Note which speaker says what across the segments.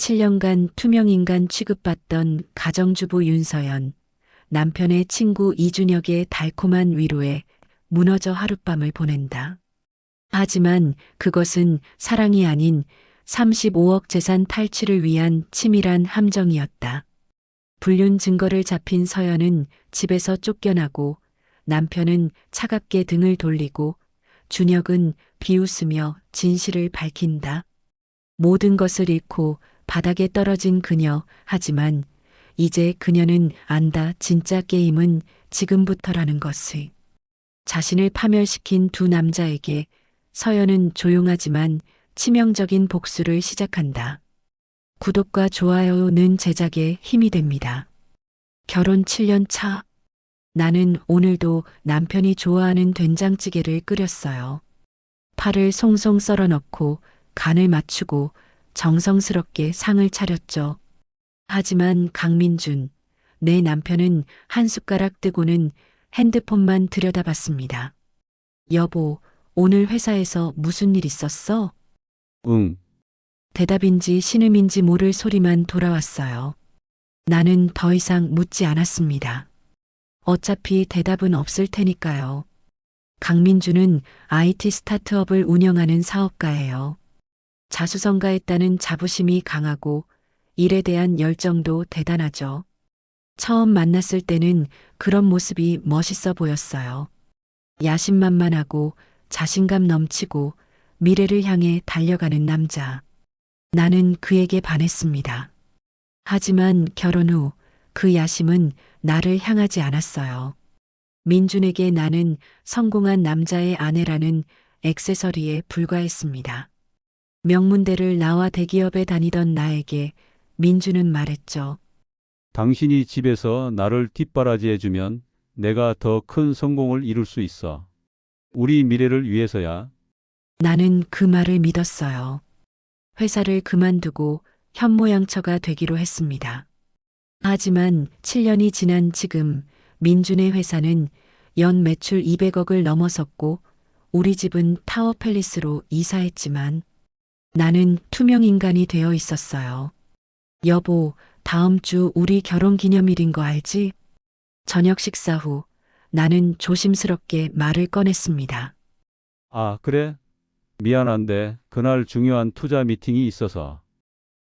Speaker 1: 7년간 투명인간 취급받던 가정주부 윤서연, 남편의 친구 이준혁의 달콤한 위로에 무너져 하룻밤을 보낸다. 하지만 그것은 사랑이 아닌 35억 재산 탈취를 위한 치밀한 함정이었다. 불륜 증거를 잡힌 서연은 집에서 쫓겨나고 남편은 차갑게 등을 돌리고 준혁은 비웃으며 진실을 밝힌다. 모든 것을 잃고 바닥에 떨어진 그녀, 하지만 이제 그녀는 안다. 진짜 게임은 지금부터라는 것을. 자신을 파멸시킨 두 남자에게 서연은 조용하지만 치명적인 복수를 시작한다. 구독과 좋아요는 제작에 힘이 됩니다. 결혼 7년 차. 나는 오늘도 남편이 좋아하는 된장찌개를 끓였어요. 파를 송송 썰어 넣고 간을 맞추고 정성스럽게 상을 차렸죠. 하지만 강민준, 내 남편은 한 숟가락 뜨고는 핸드폰만 들여다봤습니다. 여보, 오늘 회사에서 무슨 일 있었어?
Speaker 2: 응,
Speaker 1: 대답인지 신음인지 모를 소리만 돌아왔어요. 나는 더 이상 묻지 않았습니다. 어차피 대답은 없을 테니까요. 강민주는 IT 스타트업을 운영하는 사업가예요. 자수성가했다는 자부심이 강하고 일에 대한 열정도 대단하죠. 처음 만났을 때는 그런 모습이 멋있어 보였어요. 야심만만하고 자신감 넘치고 미래를 향해 달려가는 남자. 나는 그에게 반했습니다. 하지만 결혼 후 그 야심은 나를 향하지 않았어요. 민준에게 나는 성공한 남자의 아내라는 액세서리에 불과했습니다. 명문대를 나와 대기업에 다니던 나에게 민준은 말했죠.
Speaker 2: 당신이 집에서 나를 뒷바라지해주면 내가 더 큰 성공을 이룰 수 있어. 우리 미래를 위해서야.
Speaker 1: 나는 그 말을 믿었어요. 회사를 그만두고 현모양처가 되기로 했습니다. 하지만 7년이 지난 지금 민준의 회사는 연 매출 200억을 넘어섰고 우리 집은 타워 팰리스로 이사했지만 나는 투명 인간이 되어 있었어요. 여보, 다음 주 우리 결혼 기념일인 거 알지? 저녁 식사 후 나는 조심스럽게 말을 꺼냈습니다.
Speaker 2: 아, 그래? 미안한데 그날 중요한 투자 미팅이 있어서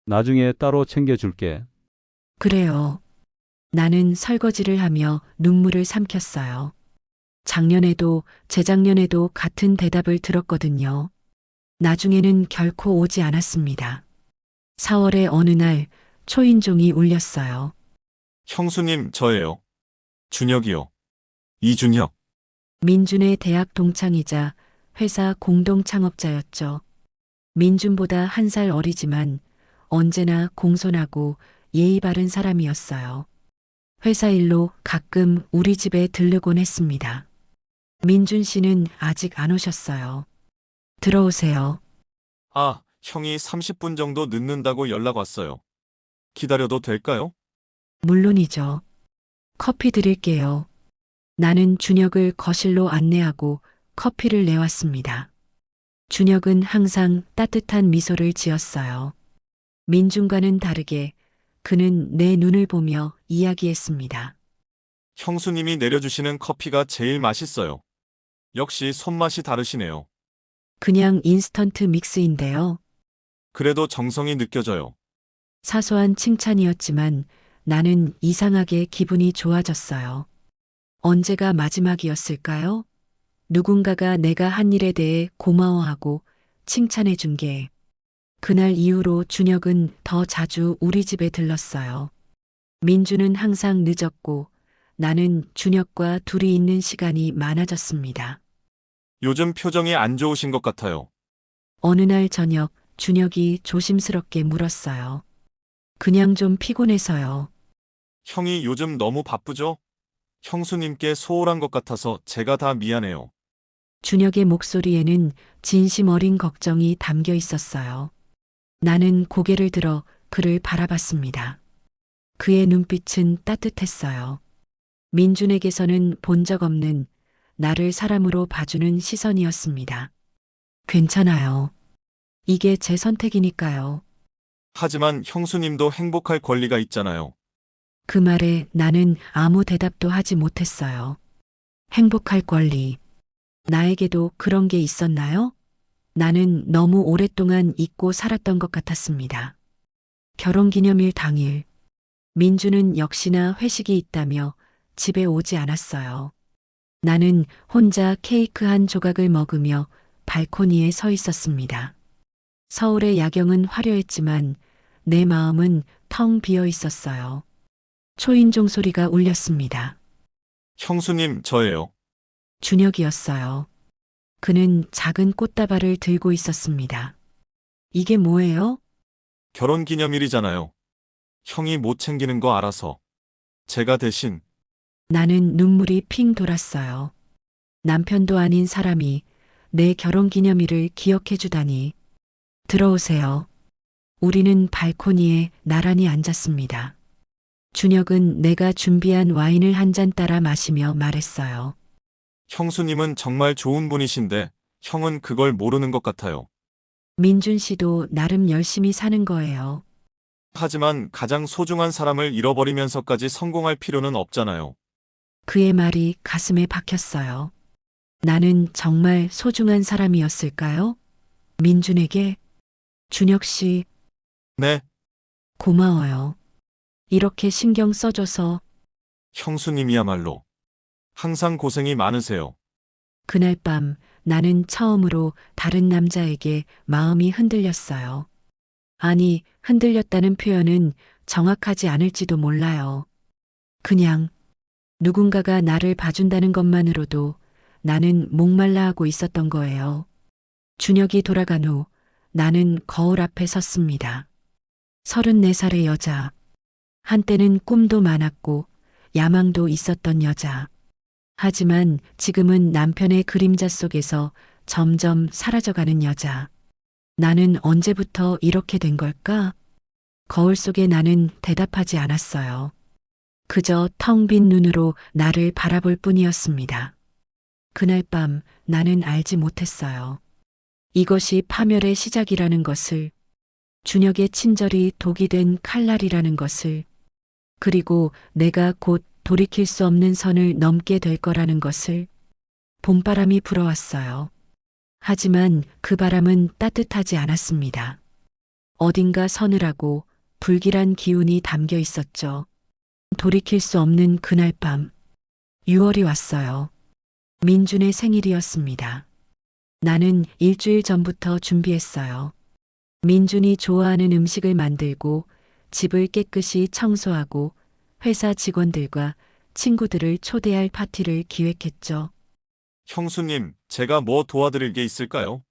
Speaker 2: 나중에 따로 챙겨줄게.
Speaker 1: 그래요. 나는 설거지를 하며 눈물을 삼켰어요. 작년에도 재작년에도 같은 대답을 들었거든요. 나중에는 결코 오지 않았습니다. 4월의 어느 날 초인종이 울렸어요.
Speaker 3: 형수님, 저예요. 준혁이요. 이준혁.
Speaker 1: 민준의 대학 동창이자 회사 공동 창업자였죠. 민준보다 한 살 어리지만 언제나 공손하고 예의 바른 사람이었어요. 회사 일로 가끔 우리 집에 들르곤 했습니다. 민준 씨는 아직 안 오셨어요. 들어오세요.
Speaker 3: 아, 형이 30분 정도 늦는다고 연락 왔어요. 기다려도 될까요?
Speaker 1: 물론이죠. 커피 드릴게요. 나는 준혁을 거실로 안내하고 커피를 내왔습니다. 준혁은 항상 따뜻한 미소를 지었어요. 민준과는 다르게 그는 내 눈을 보며 이야기했습니다.
Speaker 3: 형수님이 내려주시는 커피가 제일 맛있어요. 역시 손맛이 다르시네요.
Speaker 1: 그냥 인스턴트 믹스인데요.
Speaker 3: 그래도 정성이 느껴져요.
Speaker 1: 사소한 칭찬이었지만 나는 이상하게 기분이 좋아졌어요. 언제가 마지막이었을까요? 누군가가 내가 한 일에 대해 고마워하고 칭찬해 준 게. 그날 이후로 준혁은 더 자주 우리 집에 들렀어요. 민주는 항상 늦었고 나는 준혁과 둘이 있는 시간이 많아졌습니다.
Speaker 3: 요즘 표정이 안 좋으신 것 같아요.
Speaker 1: 어느 날 저녁 준혁이 조심스럽게 물었어요. 그냥 좀 피곤해서요.
Speaker 3: 형이 요즘 너무 바쁘죠? 형수님께 소홀한 것 같아서 제가 다 미안해요.
Speaker 1: 준혁의 목소리에는 진심 어린 걱정이 담겨 있었어요. 나는 고개를 들어 그를 바라봤습니다. 그의 눈빛은 따뜻했어요. 민준에게서는 본 적 없는 나를 사람으로 봐주는 시선이었습니다. 괜찮아요. 이게 제 선택이니까요.
Speaker 3: 하지만 형수님도 행복할 권리가 있잖아요.
Speaker 1: 그 말에 나는 아무 대답도 하지 못했어요. 행복할 권리. 나에게도 그런 게 있었나요? 나는 너무 오랫동안 잊고 살았던 것 같았습니다. 결혼기념일 당일, 민주는 역시나 회식이 있다며 집에 오지 않았어요. 나는 혼자 케이크 한 조각을 먹으며 발코니에 서 있었습니다. 서울의 야경은 화려했지만 내 마음은 텅 비어 있었어요. 초인종 소리가 울렸습니다.
Speaker 3: 형수님, 저예요.
Speaker 1: 준혁이었어요. 그는 작은 꽃다발을 들고 있었습니다. 이게 뭐예요?
Speaker 3: 결혼 기념일이잖아요. 형이 못 챙기는 거 알아서. 제가 대신,
Speaker 1: 나는 눈물이 핑 돌았어요. 남편도 아닌 사람이 내 결혼 기념일을 기억해 주다니. 들어오세요. 우리는 발코니에 나란히 앉았습니다. 준혁은 내가 준비한 와인을 한 잔 따라 마시며 말했어요.
Speaker 3: 형수님은 정말 좋은 분이신데, 형은 그걸 모르는 것 같아요.
Speaker 1: 민준 씨도 나름 열심히 사는 거예요.
Speaker 3: 하지만 가장 소중한 사람을 잃어버리면서까지 성공할 필요는 없잖아요.
Speaker 1: 그의 말이 가슴에 박혔어요. 나는 정말 소중한 사람이었을까요? 민준에게? 준혁 씨,
Speaker 3: 네,
Speaker 1: 고마워요. 이렇게 신경 써줘서.
Speaker 3: 형수님이야말로. 항상 고생이 많으세요.
Speaker 1: 그날 밤 나는 처음으로 다른 남자에게 마음이 흔들렸어요. 아니, 흔들렸다는 표현은 정확하지 않을지도 몰라요. 그냥 누군가가 나를 봐준다는 것만으로도 나는 목말라 하고 있었던 거예요. 준혁이 돌아간 후 나는 거울 앞에 섰습니다. 34살의 여자. 한때는 꿈도 많았고 야망도 있었던 여자. 하지만 지금은 남편의 그림자 속에서 점점 사라져가는 여자. 나는 언제부터 이렇게 된 걸까? 거울 속에 나는 대답하지 않았어요. 그저 텅 빈 눈으로 나를 바라볼 뿐이었습니다. 그날 밤 나는 알지 못했어요. 이것이 파멸의 시작이라는 것을, 준혁의 친절이 독이 된 칼날이라는 것을, 그리고 내가 곧 돌이킬 수 없는 선을 넘게 될 거라는 것을. 봄바람이 불어왔어요. 하지만 그 바람은 따뜻하지 않았습니다. 어딘가 서늘하고 불길한 기운이 담겨 있었죠. 돌이킬 수 없는 그날 밤, 6월이 왔어요. 민준의 생일이었습니다. 나는 일주일 전부터 준비했어요. 민준이 좋아하는 음식을 만들고 집을 깨끗이 청소하고 회사 직원들과 친구들을 초대할 파티를 기획했죠.
Speaker 3: 형수님, 제가 뭐 도와드릴 게 있을까요?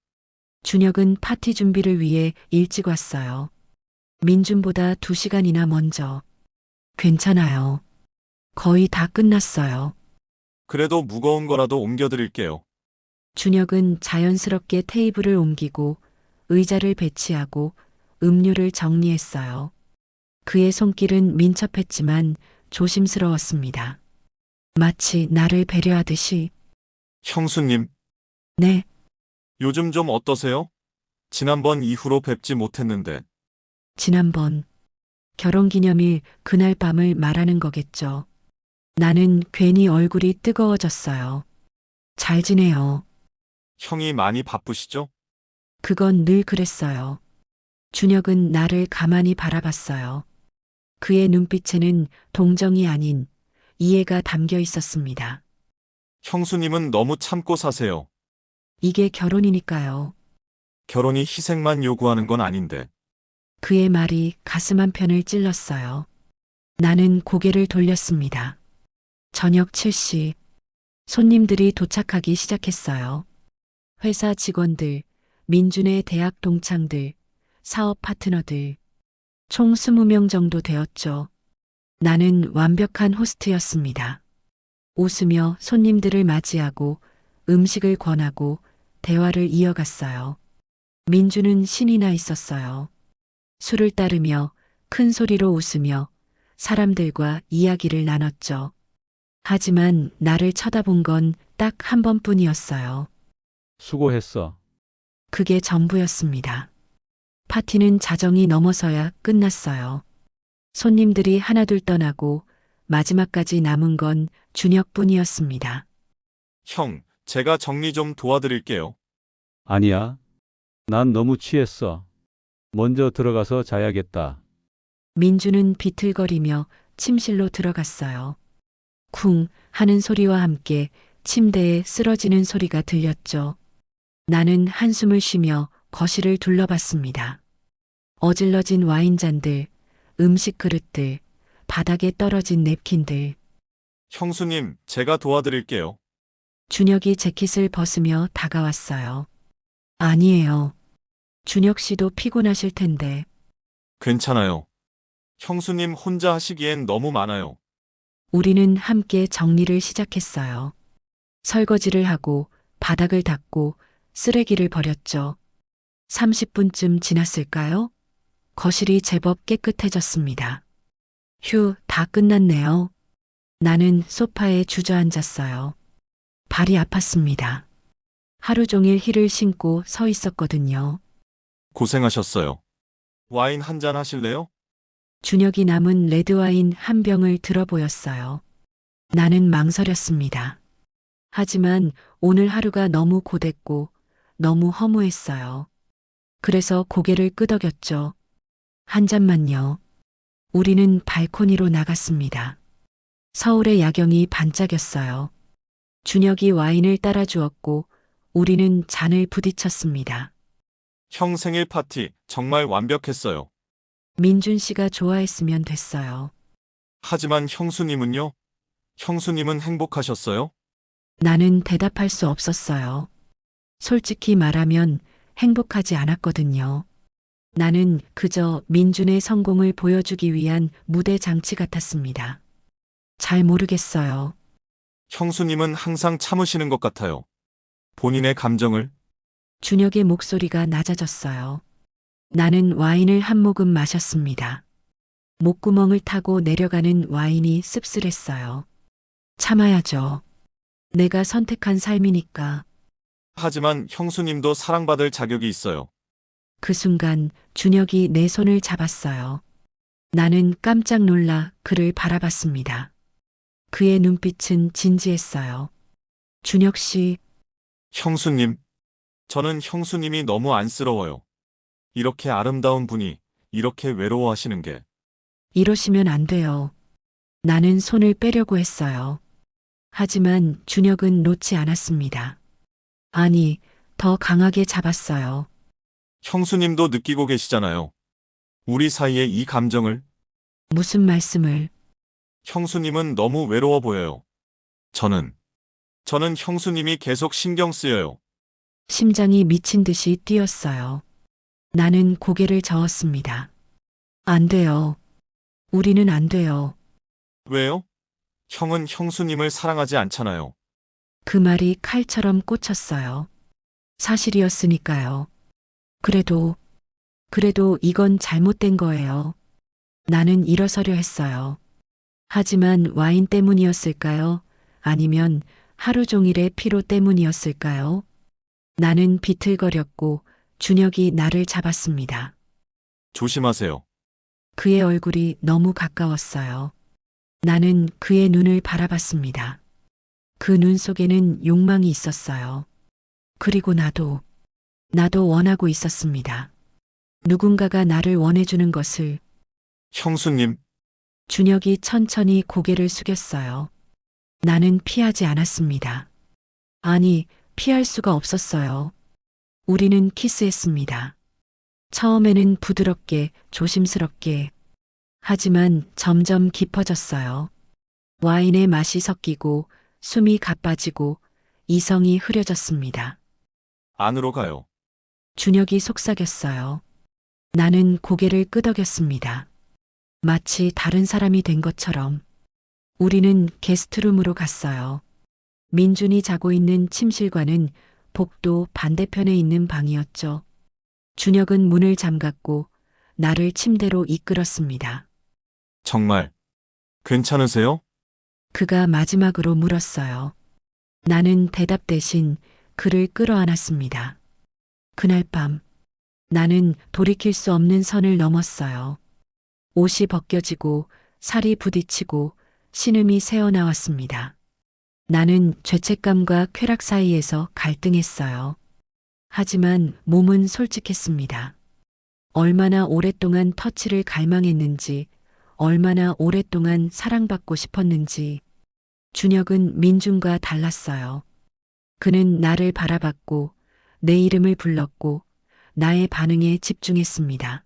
Speaker 1: 준혁은 파티 준비를 위해 일찍 왔어요. 민준보다 2시간이나 먼저. 괜찮아요. 거의 다 끝났어요.
Speaker 3: 그래도 무거운 거라도 옮겨드릴게요.
Speaker 1: 준혁은 자연스럽게 테이블을 옮기고 의자를 배치하고 음료를 정리했어요. 그의 손길은 민첩했지만 조심스러웠습니다. 마치 나를 배려하듯이.
Speaker 3: 형수님,
Speaker 1: 네,
Speaker 3: 요즘 좀 어떠세요? 지난번 이후로 뵙지 못했는데.
Speaker 1: 지난번 결혼기념일 그날 밤을 말하는 거겠죠. 나는 괜히 얼굴이 뜨거워졌어요. 잘 지내요.
Speaker 3: 형이 많이 바쁘시죠?
Speaker 1: 그건 늘 그랬어요. 준혁은 나를 가만히 바라봤어요. 그의 눈빛에는 동정이 아닌 이해가 담겨 있었습니다.
Speaker 3: 형수님은 너무 참고 사세요.
Speaker 1: 이게 결혼이니까요.
Speaker 3: 결혼이 희생만 요구하는 건 아닌데.
Speaker 1: 그의 말이 가슴 한편을 찔렀어요. 나는 고개를 돌렸습니다. 저녁 7시, 손님들이 도착하기 시작했어요. 회사 직원들, 민준의 대학 동창들, 사업 파트너들, 총 20명 정도 되었죠. 나는 완벽한 호스트였습니다. 웃으며 손님들을 맞이하고 음식을 권하고 대화를 이어갔어요. 민준은 신이 나 있었어요. 술을 따르며 큰 소리로 웃으며 사람들과 이야기를 나눴죠. 하지만 나를 쳐다본 건 딱 한 번뿐이었어요.
Speaker 2: 수고했어.
Speaker 1: 그게 전부였습니다. 파티는 자정이 넘어서야 끝났어요. 손님들이 하나둘 떠나고 마지막까지 남은 건 준혁뿐이었습니다.
Speaker 3: 형, 제가 정리 좀 도와드릴게요.
Speaker 2: 아니야. 난 너무 취했어. 먼저 들어가서 자야겠다.
Speaker 1: 민주는 비틀거리며 침실로 들어갔어요. 쿵 하는 소리와 함께 침대에 쓰러지는 소리가 들렸죠. 나는 한숨을 쉬며 거실을 둘러봤습니다. 어질러진 와인잔들, 음식 그릇들, 바닥에 떨어진 냅킨들.
Speaker 3: 형수님, 제가 도와드릴게요.
Speaker 1: 준혁이 재킷을 벗으며 다가왔어요. 아니에요. 준혁 씨도 피곤하실 텐데.
Speaker 3: 괜찮아요. 형수님 혼자 하시기엔 너무 많아요.
Speaker 1: 우리는 함께 정리를 시작했어요. 설거지를 하고 바닥을 닦고 쓰레기를 버렸죠. 30분쯤 지났을까요? 거실이 제법 깨끗해졌습니다. 휴, 다 끝났네요. 나는 소파에 주저앉았어요. 발이 아팠습니다. 하루 종일 힐을 신고 서 있었거든요.
Speaker 3: 고생하셨어요. 와인 한 잔 하실래요?
Speaker 1: 준혁이 남은 레드와인 한 병을 들어 보였어요. 나는 망설였습니다. 하지만 오늘 하루가 너무 고됐고 너무 허무했어요. 그래서 고개를 끄덕였죠. 한 잔만요. 우리는 발코니로 나갔습니다. 서울의 야경이 반짝였어요. 준혁이 와인을 따라 주었고 우리는 잔을 부딪혔습니다.
Speaker 3: 형 생일 파티 정말 완벽했어요.
Speaker 1: 민준 씨가 좋아했으면 됐어요.
Speaker 3: 하지만 형수님은요? 형수님은 행복하셨어요?
Speaker 1: 나는 대답할 수 없었어요. 솔직히 말하면 행복하지 않았거든요. 나는 그저 민준의 성공을 보여주기 위한 무대 장치 같았습니다. 잘 모르겠어요.
Speaker 3: 형수님은 항상 참으시는 것 같아요. 본인의 감정을.
Speaker 1: 준혁의 목소리가 낮아졌어요. 나는 와인을 한 모금 마셨습니다. 목구멍을 타고 내려가는 와인이 씁쓸했어요. 참아야죠. 내가 선택한 삶이니까.
Speaker 3: 하지만 형수님도 사랑받을 자격이 있어요.
Speaker 1: 그 순간 준혁이 내 손을 잡았어요. 나는 깜짝 놀라 그를 바라봤습니다. 그의 눈빛은 진지했어요. 준혁 씨,
Speaker 3: 형수님. 저는 형수님이 너무 안쓰러워요. 이렇게 아름다운 분이 이렇게 외로워하시는 게.
Speaker 1: 이러시면 안 돼요. 나는 손을 빼려고 했어요. 하지만 준혁은 놓지 않았습니다. 아니, 더 강하게 잡았어요.
Speaker 3: 형수님도 느끼고 계시잖아요. 우리 사이의 이 감정을.
Speaker 1: 무슨 말씀을?
Speaker 3: 형수님은 너무 외로워 보여요. 저는 형수님이 계속 신경 쓰여요.
Speaker 1: 심장이 미친 듯이 뛰었어요. 나는 고개를 저었습니다. 안 돼요. 우리는 안 돼요.
Speaker 3: 왜요? 형은 형수님을 사랑하지 않잖아요.
Speaker 1: 그 말이 칼처럼 꽂혔어요. 사실이었으니까요. 그래도 이건 잘못된 거예요. 나는 일어서려 했어요. 하지만 와인 때문이었을까요? 아니면 하루 종일의 피로 때문이었을까요? 나는 비틀거렸고 준혁이 나를 잡았습니다.
Speaker 3: 조심하세요.
Speaker 1: 그의 얼굴이 너무 가까웠어요. 나는 그의 눈을 바라봤습니다. 그 눈 속에는 욕망이 있었어요. 그리고 나도 원하고 있었습니다. 누군가가 나를 원해주는 것을.
Speaker 3: 형수님,
Speaker 1: 준혁이 천천히 고개를 숙였어요. 나는 피하지 않았습니다. 아니, 피할 수가 없었어요. 우리는 키스했습니다. 처음에는 부드럽게, 조심스럽게. 하지만 점점 깊어졌어요. 와인의 맛이 섞이고 숨이 가빠지고 이성이 흐려졌습니다.
Speaker 3: 안으로 가요.
Speaker 1: 준혁이 속삭였어요. 나는 고개를 끄덕였습니다. 마치 다른 사람이 된 것처럼. 우리는 게스트룸으로 갔어요. 민준이 자고 있는 침실과는 복도 반대편에 있는 방이었죠. 준혁은 문을 잠갔고 나를 침대로 이끌었습니다.
Speaker 3: 정말 괜찮으세요?
Speaker 1: 그가 마지막으로 물었어요. 나는 대답 대신 그를 끌어안았습니다. 그날 밤 나는 돌이킬 수 없는 선을 넘었어요. 옷이 벗겨지고 살이 부딪히고 신음이 새어나왔습니다. 나는 죄책감과 쾌락 사이에서 갈등했어요. 하지만 몸은 솔직했습니다. 얼마나 오랫동안 터치를 갈망했는지, 얼마나 오랫동안 사랑받고 싶었는지. 준혁은 민준과 달랐어요. 그는 나를 바라봤고, 내 이름을 불렀고, 나의 반응에 집중했습니다.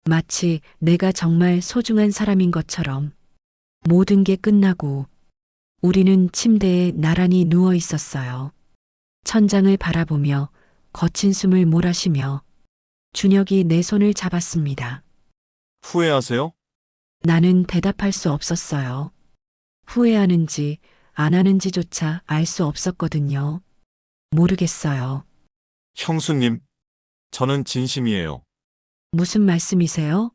Speaker 1: 마치 내가 정말 소중한 사람인 것처럼. 모든 게 끝나고, 우리는 침대에 나란히 누워 있었어요. 천장을 바라보며 거친 숨을 몰아쉬며 준혁이 내 손을 잡았습니다.
Speaker 3: 후회하세요?
Speaker 1: 나는 대답할 수 없었어요. 후회하는지 안 하는지조차 알 수 없었거든요. 모르겠어요.
Speaker 3: 형수님, 저는 진심이에요.
Speaker 1: 무슨 말씀이세요?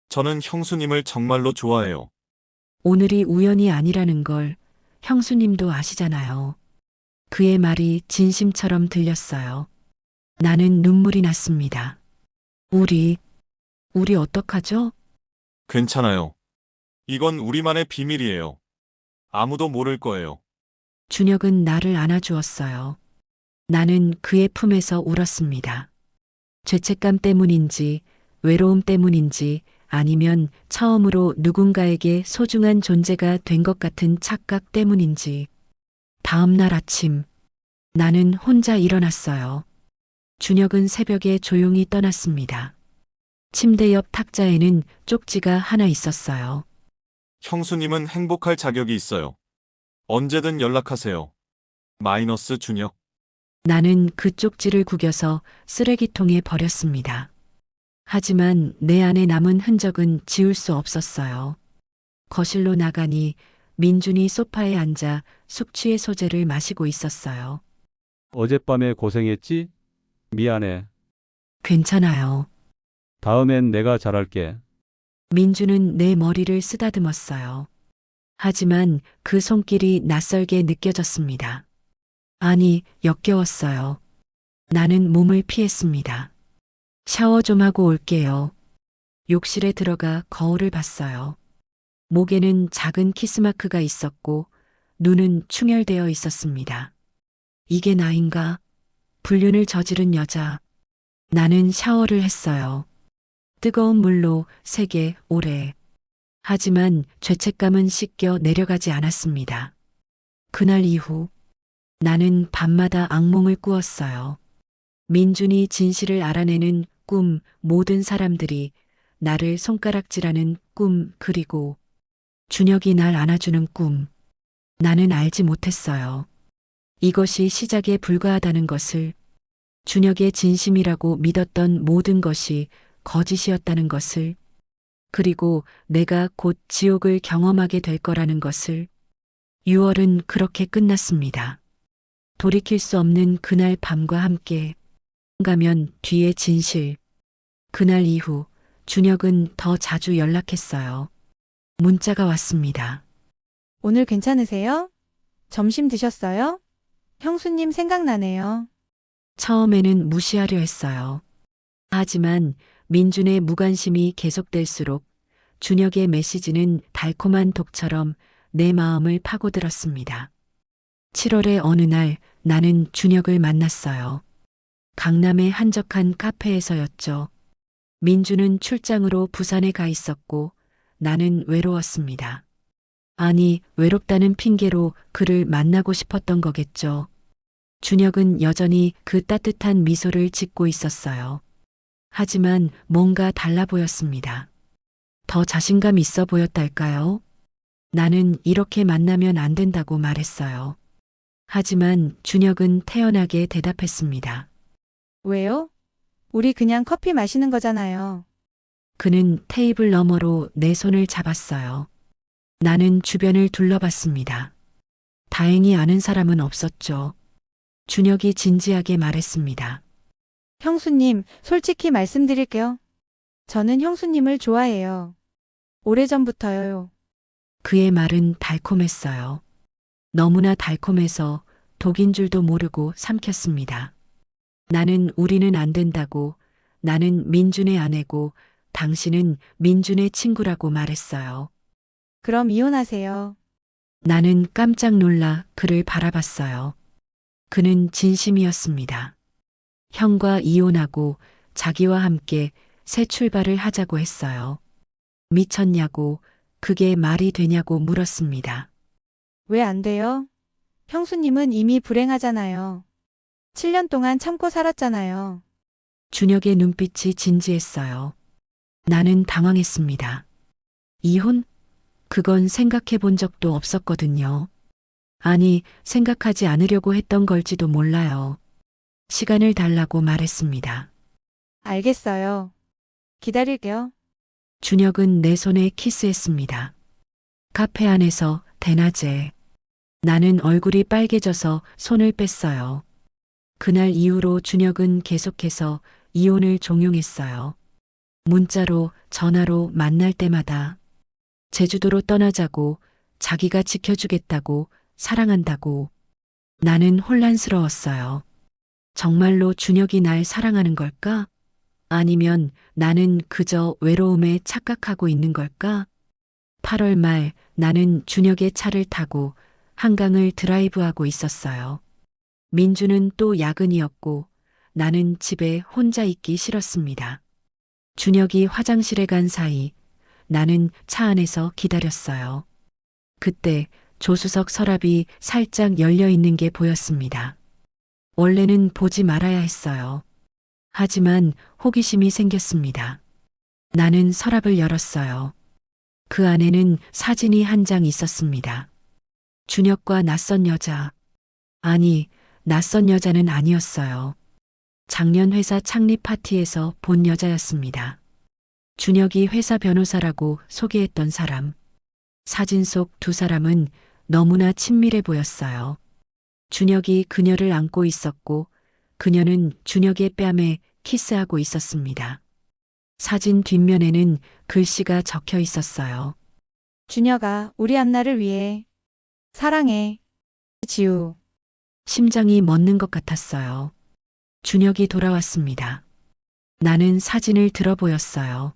Speaker 3: 저는 형수님을 정말로 좋아해요.
Speaker 1: 오늘이 우연이 아니라는 걸 형수님도 아시잖아요. 그의 말이 진심처럼 들렸어요. 나는 눈물이 났습니다. 우리 어떡하죠?
Speaker 3: 괜찮아요. 이건 우리만의 비밀이에요. 아무도 모를 거예요.
Speaker 1: 준혁은 나를 안아주었어요. 나는 그의 품에서 울었습니다. 죄책감 때문인지, 외로움 때문인지, 아니면 처음으로 누군가에게 소중한 존재가 된 것 같은 착각 때문인지. 다음 날 아침, 나는 혼자 일어났어요. 준혁은 새벽에 조용히 떠났습니다. 침대 옆 탁자에는 쪽지가 하나 있었어요.
Speaker 3: 형수님은 행복할 자격이 있어요. 언제든 연락하세요. 마이너스 준혁.
Speaker 1: 나는 그 쪽지를 구겨서 쓰레기통에 버렸습니다. 하지만 내 안에 남은 흔적은 지울 수 없었어요. 거실로 나가니 민준이 소파에 앉아 숙취의 소재를 마시고 있었어요.
Speaker 2: 어젯밤에 고생했지? 미안해.
Speaker 1: 괜찮아요.
Speaker 2: 다음엔 내가 잘할게.
Speaker 1: 민준은 내 머리를 쓰다듬었어요. 하지만 그 손길이 낯설게 느껴졌습니다. 아니, 역겨웠어요. 나는 몸을 피했습니다. 샤워 좀 하고 올게요. 욕실에 들어가 거울을 봤어요. 목에는 작은 키스마크가 있었고 눈은 충혈되어 있었습니다. 이게 나인가? 불륜을 저지른 여자. 나는 샤워를 했어요. 뜨거운 물로 세게 오래. 하지만 죄책감은 씻겨 내려가지 않았습니다. 그날 이후 나는 밤마다 악몽을 꾸었어요. 민준이 진실을 알아내는 꿈, 모든 사람들이 나를 손가락질하는 꿈, 그리고 준혁이 날 안아주는 꿈. 나는 알지 못했어요. 이것이 시작에 불과하다는 것을, 준혁의 진심이라고 믿었던 모든 것이 거짓이었다는 것을, 그리고 내가 곧 지옥을 경험하게 될 거라는 것을. 6월은 그렇게 끝났습니다. 돌이킬 수 없는 그날 밤과 함께 가면 뒤의 진실. 그날 이후 준혁은 더 자주 연락했어요. 문자가 왔습니다.
Speaker 4: 오늘 괜찮으세요? 점심 드셨어요? 형수님 생각나네요.
Speaker 1: 처음에는 무시하려 했어요. 하지만 민준의 무관심이 계속될수록 준혁의 메시지는 달콤한 독처럼 내 마음을 파고들었습니다. 7월의 어느 날 나는 준혁을 만났어요. 강남의 한적한 카페에서였죠. 민준은 출장으로 부산에 가 있었고 나는 외로웠습니다. 아니, 외롭다는 핑계로 그를 만나고 싶었던 거겠죠. 준혁은 여전히 그 따뜻한 미소를 짓고 있었어요. 하지만 뭔가 달라 보였습니다. 더 자신감 있어 보였달까요? 나는 이렇게 만나면 안 된다고 말했어요. 하지만 준혁은 태연하게 대답했습니다.
Speaker 4: 왜요? 우리 그냥 커피 마시는 거잖아요.
Speaker 1: 그는 테이블 너머로 내 손을 잡았어요. 나는 주변을 둘러봤습니다. 다행히 아는 사람은 없었죠. 준혁이 진지하게 말했습니다.
Speaker 4: 형수님, 솔직히 말씀드릴게요. 저는 형수님을 좋아해요. 오래전부터요.
Speaker 1: 그의 말은 달콤했어요. 너무나 달콤해서 독인 줄도 모르고 삼켰습니다. 나는 우리는 안 된다고, 나는 민준의 아내고 당신은 민준의 친구라고 말했어요.
Speaker 4: 그럼 이혼하세요.
Speaker 1: 나는 깜짝 놀라 그를 바라봤어요. 그는 진심이었습니다. 형과 이혼하고 자기와 함께 새 출발을 하자고 했어요. 미쳤냐고, 그게 말이 되냐고 물었습니다.
Speaker 4: 왜 안 돼요? 형수님은 이미 불행하잖아요. 7년 동안 참고 살았잖아요.
Speaker 1: 준혁의 눈빛이 진지했어요. 나는 당황했습니다. 이혼? 그건 생각해 본 적도 없었거든요. 아니, 생각하지 않으려고 했던 걸지도 몰라요. 시간을 달라고 말했습니다.
Speaker 4: 알겠어요. 기다릴게요.
Speaker 1: 준혁은 내 손에 키스했습니다. 카페 안에서 대낮에 나는 얼굴이 빨개져서 손을 뺐어요. 그날 이후로 준혁은 계속해서 이혼을 종용했어요. 문자로, 전화로 만날 때마다 제주도로 떠나자고, 자기가 지켜주겠다고, 사랑한다고. 나는 혼란스러웠어요. 정말로 준혁이 날 사랑하는 걸까? 아니면 나는 그저 외로움에 착각하고 있는 걸까? 8월 말 나는 준혁의 차를 타고 한강을 드라이브하고 있었어요. 민주는 또 야근이었고 나는 집에 혼자 있기 싫었습니다. 준혁이 화장실에 간 사이 나는 차 안에서 기다렸어요. 그때 조수석 서랍이 살짝 열려 있는 게 보였습니다. 원래는 보지 말아야 했어요. 하지만 호기심이 생겼습니다. 나는 서랍을 열었어요. 그 안에는 사진이 한 장 있었습니다. 준혁과 낯선 여자. 아니, 낯선 여자는 아니었어요. 작년 회사 창립 파티에서 본 여자였습니다. 준혁이 회사 변호사라고 소개했던 사람. 사진 속 두 사람은 너무나 친밀해 보였어요. 준혁이 그녀를 안고 있었고 그녀는 준혁의 뺨에 키스하고 있었습니다. 사진 뒷면에는 글씨가 적혀 있었어요.
Speaker 4: 준혁아, 우리 안나를 위해. 사랑해. 지우.
Speaker 1: 심장이 멎는 것 같았어요. 준혁이 돌아왔습니다. 나는 사진을 들어 보였어요.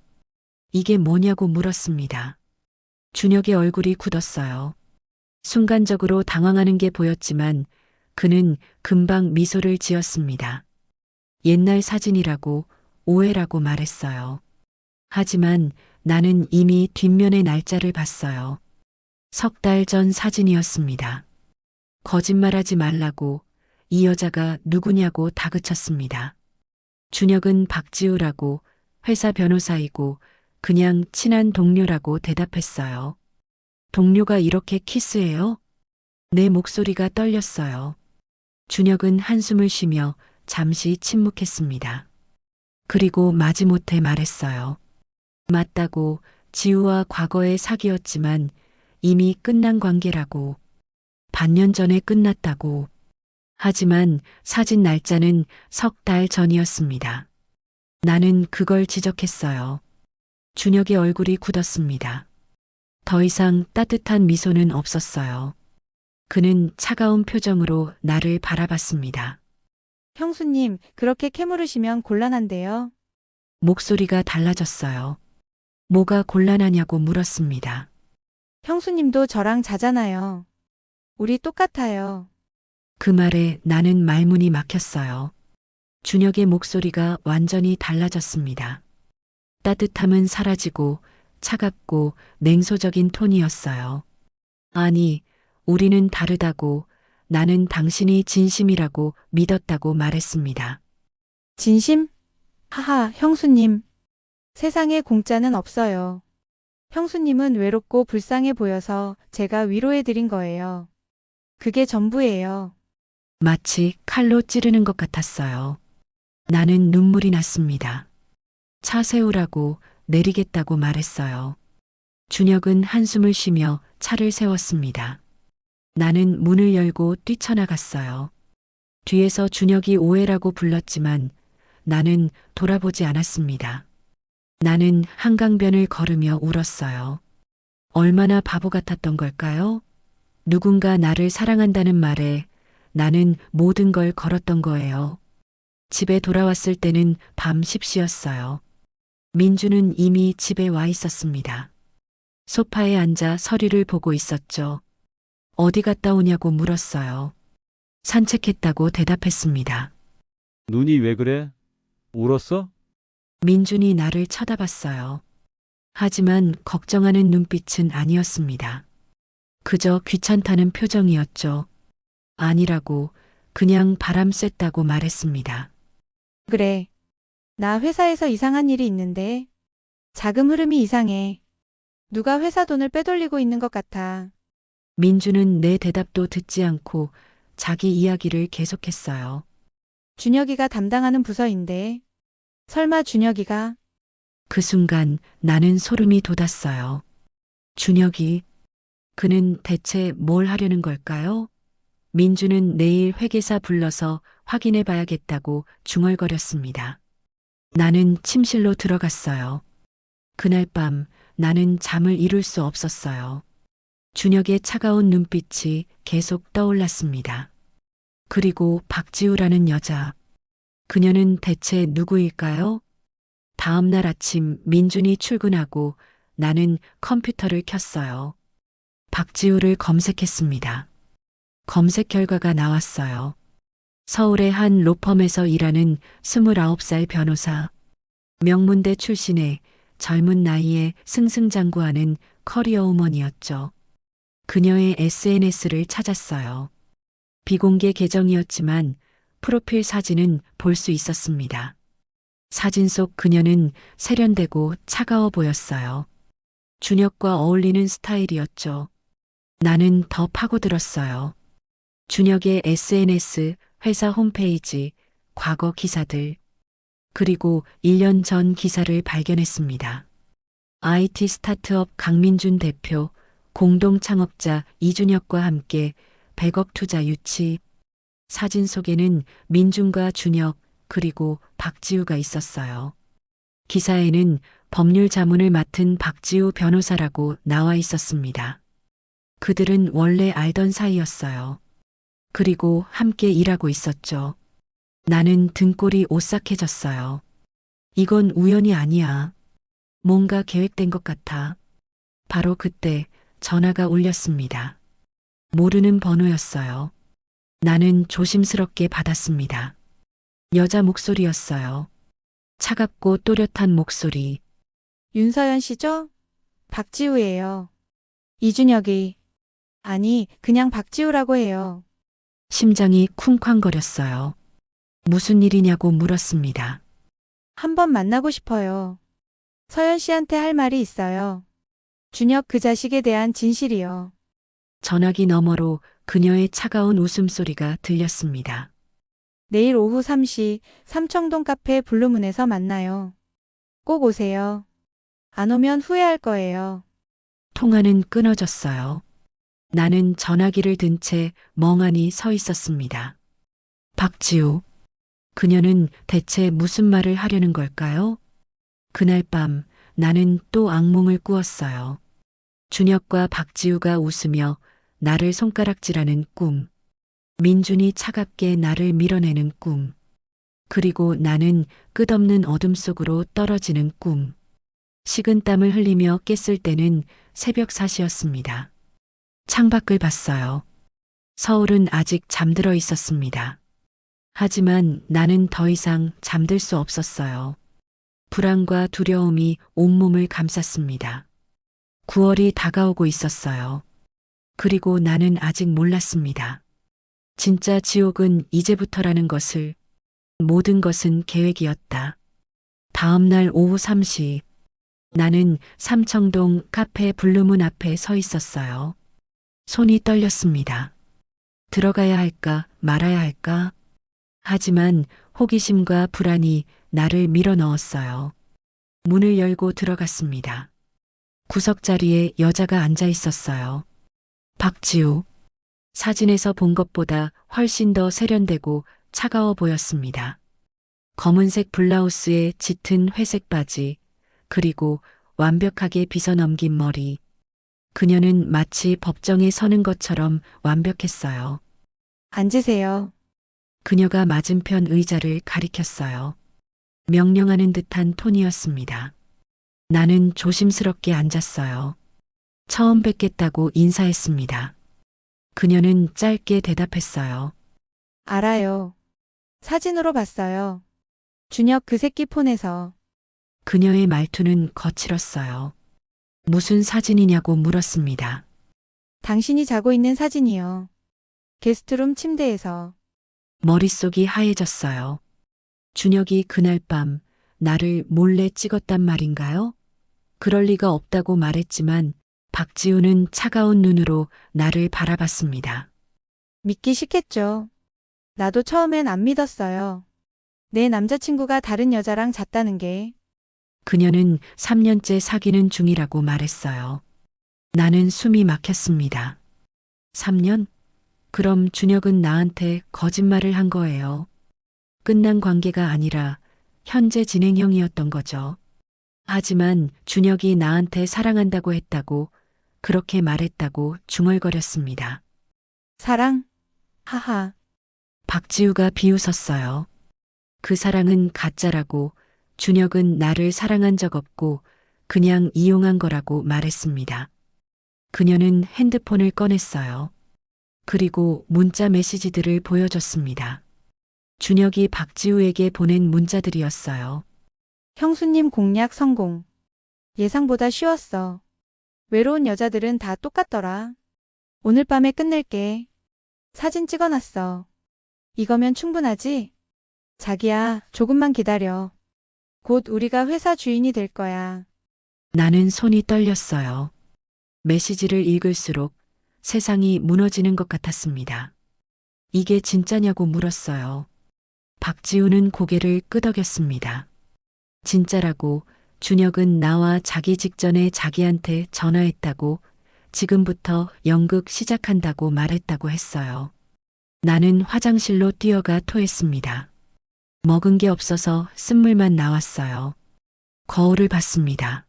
Speaker 1: 이게 뭐냐고 물었습니다. 준혁의 얼굴이 굳었어요. 순간적으로 당황하는 게 보였지만 그는 금방 미소를 지었습니다. 옛날 사진이라고, 오해라고 말했어요. 하지만 나는 이미 뒷면의 날짜를 봤어요. 3달 전 사진이었습니다. 거짓말하지 말라고, 이 여자가 누구냐고 다그쳤습니다. 준혁은 박지우라고, 회사 변호사이고 그냥 친한 동료라고 대답했어요. 동료가 이렇게 키스해요? 내 목소리가 떨렸어요. 준혁은 한숨을 쉬며 잠시 침묵했습니다. 그리고 마지못해 말했어요. 맞다고, 지우와 과거의 사귀었지만 이미 끝난 관계라고. 반년 전에 끝났다고. 하지만 사진 날짜는 3달 전이었습니다. 나는 그걸 지적했어요. 준혁의 얼굴이 굳었습니다. 더 이상 따뜻한 미소는 없었어요. 그는 차가운 표정으로 나를 바라봤습니다.
Speaker 4: 형수님, 그렇게 캐물으시면 곤란한데요.
Speaker 1: 목소리가 달라졌어요. 뭐가 곤란하냐고 물었습니다.
Speaker 4: 형수님도 저랑 자잖아요. 우리 똑같아요.
Speaker 1: 그 말에 나는 말문이 막혔어요. 준혁의 목소리가 완전히 달라졌습니다. 따뜻함은 사라지고 차갑고 냉소적인 톤이었어요. 아니, 우리는 다르다고, 나는 당신이 진심이라고 믿었다고 말했습니다.
Speaker 4: 진심? 하하, 형수님. 세상에 공짜는 없어요. 형수님은 외롭고 불쌍해 보여서 제가 위로해드린 거예요. 그게 전부예요.
Speaker 1: 마치 칼로 찌르는 것 같았어요. 나는 눈물이 났습니다. 차 세우라고, 내리겠다고 말했어요. 준혁은 한숨을 쉬며 차를 세웠습니다. 나는 문을 열고 뛰쳐나갔어요. 뒤에서 준혁이 오해라고 불렀지만 나는 돌아보지 않았습니다. 나는 한강변을 걸으며 울었어요. 얼마나 바보 같았던 걸까요? 누군가 나를 사랑한다는 말에 나는 모든 걸 걸었던 거예요. 집에 돌아왔을 때는 밤 10시였어요. 민주는 이미 집에 와 있었습니다. 소파에 앉아 서리를 보고 있었죠. 어디 갔다 오냐고 물었어요. 산책했다고 대답했습니다.
Speaker 2: 눈이 왜 그래? 울었어?
Speaker 1: 민준이 나를 쳐다봤어요. 하지만 걱정하는 눈빛은 아니었습니다. 그저 귀찮다는 표정이었죠. 아니라고 그냥 바람 쐈다고 말했습니다.
Speaker 4: 그래. 나 회사에서 이상한 일이 있는데. 자금 흐름이 이상해. 누가 회사 돈을 빼돌리고 있는 것 같아.
Speaker 1: 민주는 내 대답도 듣지 않고 자기 이야기를 계속했어요.
Speaker 4: 준혁이가 담당하는 부서인데. 설마 준혁이가
Speaker 1: 그 순간 나는 소름이 돋았어요. 준혁이, 그는 대체 뭘 하려는 걸까요? 민주는 내일 회계사 불러서 확인해 봐야겠다고 중얼거렸습니다. 나는 침실로 들어갔어요. 그날 밤 나는 잠을 이룰 수 없었어요. 준혁의 차가운 눈빛이 계속 떠올랐습니다. 그리고 박지우라는 여자. 그녀는 대체 누구일까요? 다음 날 아침 민준이 출근하고 나는 컴퓨터를 켰어요. 박지우를 검색했습니다. 검색 결과가 나왔어요. 서울의 한 로펌에서 일하는 29살 변호사. 명문대 출신의 젊은 나이에 승승장구하는 커리어우먼이었죠. 그녀의 SNS를 찾았어요. 비공개 계정이었지만 프로필 사진은 볼 수 있었습니다. 사진 속 그녀는 세련되고 차가워 보였어요. 준혁과 어울리는 스타일이었죠. 나는 더 파고들었어요. 준혁의 SNS, 회사 홈페이지, 과거 기사들, 그리고 1년 전 기사를 발견했습니다. IT 스타트업 강민준 대표, 공동 창업자 이준혁과 함께 100억 투자 유치. 사진 속에는 민준과 준혁, 그리고 박지우가 있었어요. 기사에는 법률 자문을 맡은 박지우 변호사라고 나와 있었습니다. 그들은 원래 알던 사이였어요. 그리고 함께 일하고 있었죠. 나는 등골이 오싹해졌어요. 이건 우연이 아니야. 뭔가 계획된 것 같아. 바로 그때 전화가 울렸습니다. 모르는 번호였어요. 나는 조심스럽게 받았습니다. 여자 목소리였어요. 차갑고 또렷한 목소리.
Speaker 4: 윤서연 씨죠? 박지우예요. 이준혁이. 아니, 그냥 박지우라고 해요.
Speaker 1: 심장이 쿵쾅거렸어요. 무슨 일이냐고 물었습니다.
Speaker 4: 한번 만나고 싶어요. 서연 씨한테 할 말이 있어요. 준혁 그 자식에 대한 진실이요.
Speaker 1: 전화기 너머로 그녀의 차가운 웃음소리가 들렸습니다.
Speaker 4: 내일 오후 3시 삼청동 카페 블루문에서 만나요. 꼭 오세요. 안 오면 후회할 거예요.
Speaker 1: 통화는 끊어졌어요. 나는 전화기를 든 채 멍하니 서 있었습니다. 박지우. 그녀는 대체 무슨 말을 하려는 걸까요? 그날 밤 나는 또 악몽을 꾸었어요. 준혁과 박지우가 웃으며 나를 손가락질하는 꿈. 민준이 차갑게 나를 밀어내는 꿈. 그리고 나는 끝없는 어둠 속으로 떨어지는 꿈. 식은땀을 흘리며 깼을 때는 새벽 4시였습니다. 창밖을 봤어요. 서울은 아직 잠들어 있었습니다. 하지만 나는 더 이상 잠들 수 없었어요. 불안과 두려움이 온몸을 감쌌습니다. 9월이 다가오고 있었어요. 그리고 나는 아직 몰랐습니다. 진짜 지옥은 이제부터라는 것을. 모든 것은 계획이었다. 다음 날 오후 3시. 나는 삼청동 카페 블루문 앞에 서 있었어요. 손이 떨렸습니다. 들어가야 할까 말아야 할까? 하지만 호기심과 불안이 나를 밀어 넣었어요. 문을 열고 들어갔습니다. 구석자리에 여자가 앉아 있었어요. 박지우. 사진에서 본 것보다 훨씬 더 세련되고 차가워 보였습니다. 검은색 블라우스에 짙은 회색 바지, 그리고 완벽하게 빗어넘긴 머리. 그녀는 마치 법정에 서는 것처럼 완벽했어요.
Speaker 4: 앉으세요.
Speaker 1: 그녀가 맞은편 의자를 가리켰어요. 명령하는 듯한 톤이었습니다. 나는 조심스럽게 앉았어요. 처음 뵙겠다고 인사했습니다. 그녀는 짧게 대답했어요.
Speaker 4: 알아요. 사진으로 봤어요. 준혁 그 새끼 폰에서.
Speaker 1: 그녀의 말투는 거칠었어요. 무슨 사진이냐고 물었습니다.
Speaker 4: 당신이 자고 있는 사진이요. 게스트룸 침대에서.
Speaker 1: 머릿속이 하얘졌어요. 준혁이 그날 밤 나를 몰래 찍었단 말인가요? 그럴 리가 없다고 말했지만 박지우는 차가운 눈으로 나를 바라봤습니다.
Speaker 4: 믿기 쉽겠죠. 나도 처음엔 안 믿었어요. 내 남자친구가 다른 여자랑 잤다는 게.
Speaker 1: 그녀는 3년째 사귀는 중이라고 말했어요. 나는 숨이 막혔습니다. 3년? 그럼 준혁은 나한테 거짓말을 한 거예요. 끝난 관계가 아니라 현재 진행형이었던 거죠. 하지만 준혁이 나한테 사랑한다고 했다고, 그렇게 말했다고 중얼거렸습니다.
Speaker 4: 사랑? 하하.
Speaker 1: 박지우가 비웃었어요. 그 사랑은 가짜라고, 준혁은 나를 사랑한 적 없고 그냥 이용한 거라고 말했습니다. 그녀는 핸드폰을 꺼냈어요. 그리고 문자 메시지들을 보여줬습니다. 준혁이 박지우에게 보낸 문자들이었어요.
Speaker 4: 형수님 공략 성공. 예상보다 쉬웠어. 외로운 여자들은 다 똑같더라. 오늘 밤에 끝낼게. 사진 찍어놨어. 이거면 충분하지? 자기야, 조금만 기다려. 곧 우리가 회사 주인이 될 거야.
Speaker 1: 나는 손이 떨렸어요. 메시지를 읽을수록 세상이 무너지는 것 같았습니다. 이게 진짜냐고 물었어요. 박지우는 고개를 끄덕였습니다. 진짜라고. 준혁은 나와 자기 직전에 자기한테 전화했다고, 지금부터 연극 시작한다고 말했다고 했어요. 나는 화장실로 뛰어가 토했습니다. 먹은 게 없어서 쓴물만 나왔어요. 거울을 봤습니다.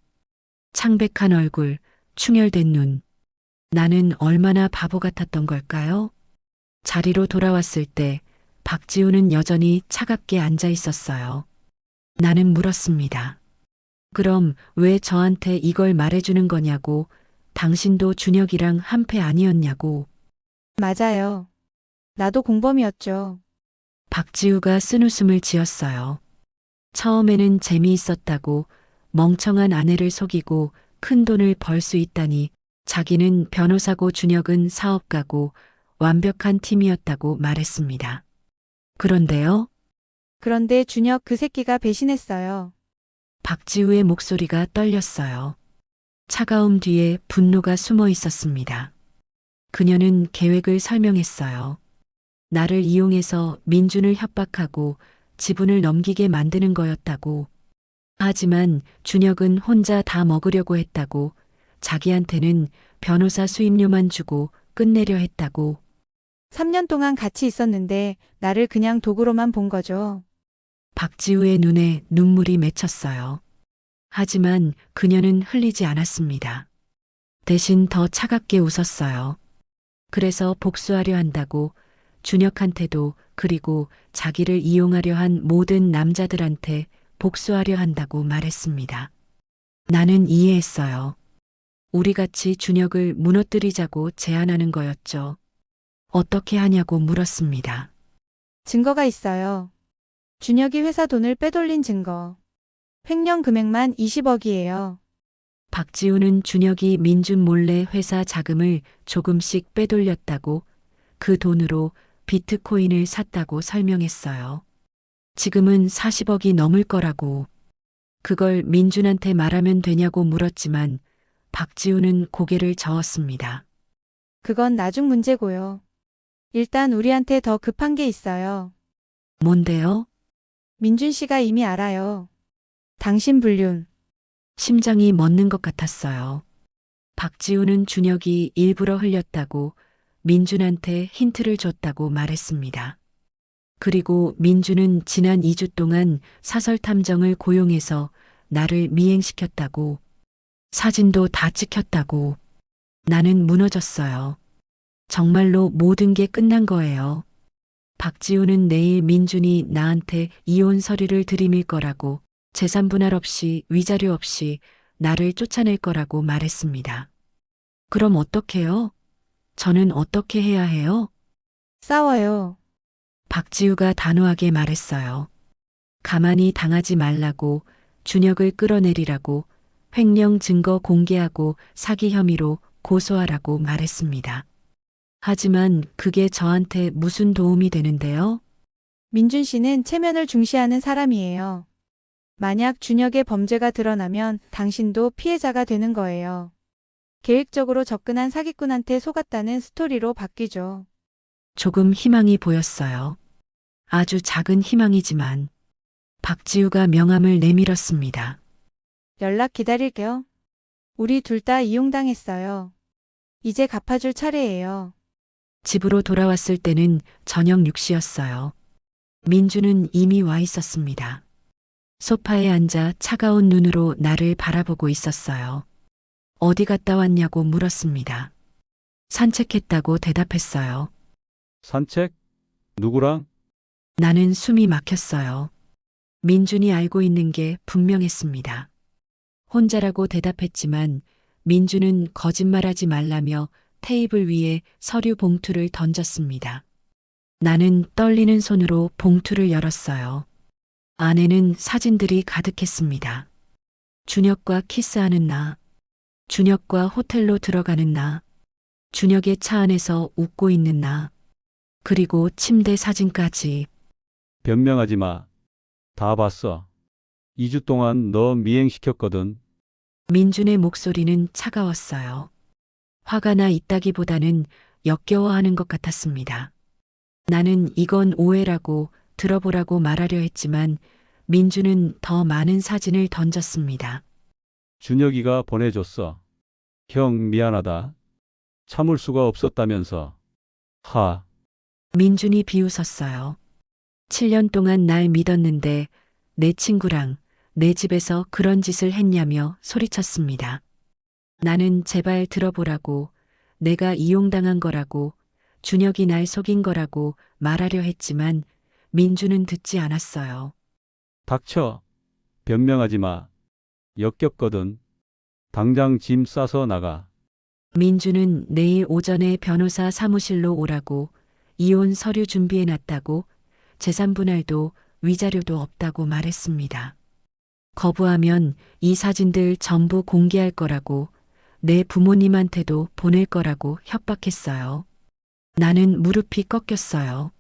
Speaker 1: 창백한 얼굴, 충혈된 눈. 나는 얼마나 바보 같았던 걸까요? 자리로 돌아왔을 때 박지우는 여전히 차갑게 앉아 있었어요. 나는 물었습니다. 그럼 왜 저한테 이걸 말해주는 거냐고, 당신도 준혁이랑 한패 아니었냐고.
Speaker 4: 맞아요. 나도 공범이었죠.
Speaker 1: 박지우가 쓴웃음을 지었어요. 처음에는 재미있었다고, 멍청한 아내를 속이고 큰 돈을 벌 수 있다니, 자기는 변호사고 준혁은 사업가고 완벽한 팀이었다고 말했습니다. 그런데요?
Speaker 4: 그런데 준혁 그 새끼가 배신했어요.
Speaker 1: 박지우의 목소리가 떨렸어요. 차가움 뒤에 분노가 숨어 있었습니다. 그녀는 계획을 설명했어요. 나를 이용해서 민준을 협박하고 지분을 넘기게 만드는 거였다고. 하지만 준혁은 혼자 다 먹으려고 했다고, 자기한테는 변호사 수임료만 주고 끝내려 했다고.
Speaker 4: 3년 동안 같이 있었는데 나를 그냥 도구로만 본 거죠.
Speaker 1: 박지우의 눈에 눈물이 맺혔어요. 하지만 그녀는 흘리지 않았습니다. 대신 더 차갑게 웃었어요. 그래서 복수하려 한다고, 준혁한테도, 그리고 자기를 이용하려 한 모든 남자들한테 복수하려 한다고 말했습니다. 나는 이해했어요. 우리 같이 준혁을 무너뜨리자고 제안하는 거였죠. 어떻게 하냐고 물었습니다.
Speaker 4: 증거가 있어요. 준혁이 회사 돈을 빼돌린 증거. 횡령 금액만 20억이에요.
Speaker 1: 박지우는 준혁이 민준 몰래 회사 자금을 조금씩 빼돌렸다고, 그 돈으로 비트코인을 샀다고 설명했어요. 지금은 40억이 넘을 거라고. 그걸 민준한테 말하면 되냐고 물었지만 박지우는 고개를 저었습니다.
Speaker 4: 그건 나중 문제고요. 일단 우리한테 더 급한 게 있어요.
Speaker 1: 뭔데요?
Speaker 4: 민준 씨가 이미 알아요. 당신 불륜.
Speaker 1: 심장이 멎는 것 같았어요. 박지우는 준혁이 일부러 흘렸다고, 민준한테 힌트를 줬다고 말했습니다. 그리고 민준은 지난 2주 동안 사설 탐정을 고용해서 나를 미행시켰다고, 사진도 다 찍혔다고. 나는 무너졌어요. 정말로 모든 게 끝난 거예요. 박지우는 내일 민준이 나한테 이혼 서류를 들이밀 거라고 재산 분할 없이 위자료 없이 나를 쫓아낼 거라고 말했습니다. 그럼 어떡해요? 저는 어떻게 해야 해요?
Speaker 4: 싸워요.
Speaker 1: 박지우가 단호하게 말했어요. 가만히 당하지 말라고, 준혁을 끌어내리라고, 횡령 증거 공개하고 사기 혐의로 고소하라고 말했습니다. 하지만 그게 저한테 무슨 도움이 되는데요?
Speaker 4: 민준 씨는 체면을 중시하는 사람이에요. 만약 준혁의 범죄가 드러나면 당신도 피해자가 되는 거예요. 계획적으로 접근한 사기꾼한테 속았다는 스토리로 바뀌죠.
Speaker 1: 조금 희망이 보였어요. 아주 작은 희망이지만 박지우가 명함을 내밀었습니다.
Speaker 4: 연락 기다릴게요. 우리 둘 다 이용당했어요. 이제 갚아줄 차례예요.
Speaker 1: 집으로 돌아왔을 때는 저녁 6시였어요. 민주는 이미 와 있었습니다. 소파에 앉아 차가운 눈으로 나를 바라보고 있었어요. 어디 갔다 왔냐고 물었습니다. 산책했다고 대답했어요.
Speaker 2: 산책? 누구랑?
Speaker 1: 나는 숨이 막혔어요. 민준이 알고 있는 게 분명했습니다. 혼자라고 대답했지만 민준은 거짓말하지 말라며 테이블 위에 서류 봉투를 던졌습니다. 나는 떨리는 손으로 봉투를 열었어요. 안에는 사진들이 가득했습니다. 준혁과 키스하는 나, 준혁과 호텔로 들어가는 나, 준혁의 차 안에서 웃고 있는 나, 그리고 침대 사진까지.
Speaker 2: 변명하지 마. 다 봤어. 2주 동안 너 미행시켰거든.
Speaker 1: 민준의 목소리는 차가웠어요. 화가 나 있다기보다는 역겨워하는 것 같았습니다. 나는 이건 오해라고 들어보라고 말하려 했지만 민준은 더 많은 사진을 던졌습니다.
Speaker 2: 준혁이가 보내줬어. 형 미안하다. 참을 수가 없었다면서. 하.
Speaker 1: 민준이 비웃었어요. 7년 동안 날 믿었는데 내 친구랑 내 집에서 그런 짓을 했냐며 소리쳤습니다. 나는 제발 들어보라고, 내가 이용당한 거라고, 준혁이 날 속인 거라고 말하려 했지만 민준은 듣지 않았어요.
Speaker 2: 닥쳐. 변명하지 마. 역겹거든. 당장 짐 싸서 나가.
Speaker 1: 민준은 내일 오전에 변호사 사무실로 오라고, 이혼 서류 준비해 놨다고, 재산 분할도 위자료도 없다고 말했습니다. 거부하면 이 사진들 전부 공개할 거라고, 내 부모님한테도 보낼 거라고 협박했어요. 나는 무릎이 꺾였어요.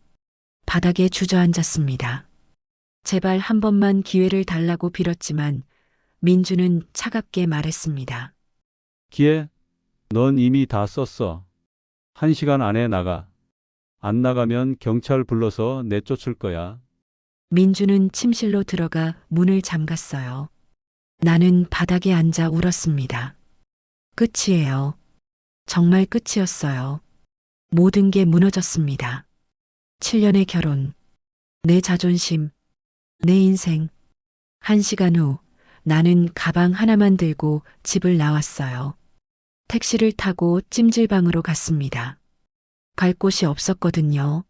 Speaker 1: 바닥에 주저앉았습니다. 제발 한 번만 기회를 달라고 빌었지만 민주는 차갑게 말했습니다.
Speaker 2: 기회? 넌 이미 다 썼어. 1시간 안에 나가. 안 나가면 경찰 불러서 내쫓을 거야.
Speaker 1: 민주는 침실로 들어가 문을 잠갔어요. 나는 바닥에 앉아 울었습니다. 끝이에요. 정말 끝이었어요. 모든 게 무너졌습니다. 7년의 결혼, 내 자존심, 내 인생. 1시간 후 나는 가방 하나만 들고 집을 나왔어요. 택시를 타고 찜질방으로 갔습니다. 갈 곳이 없었거든요.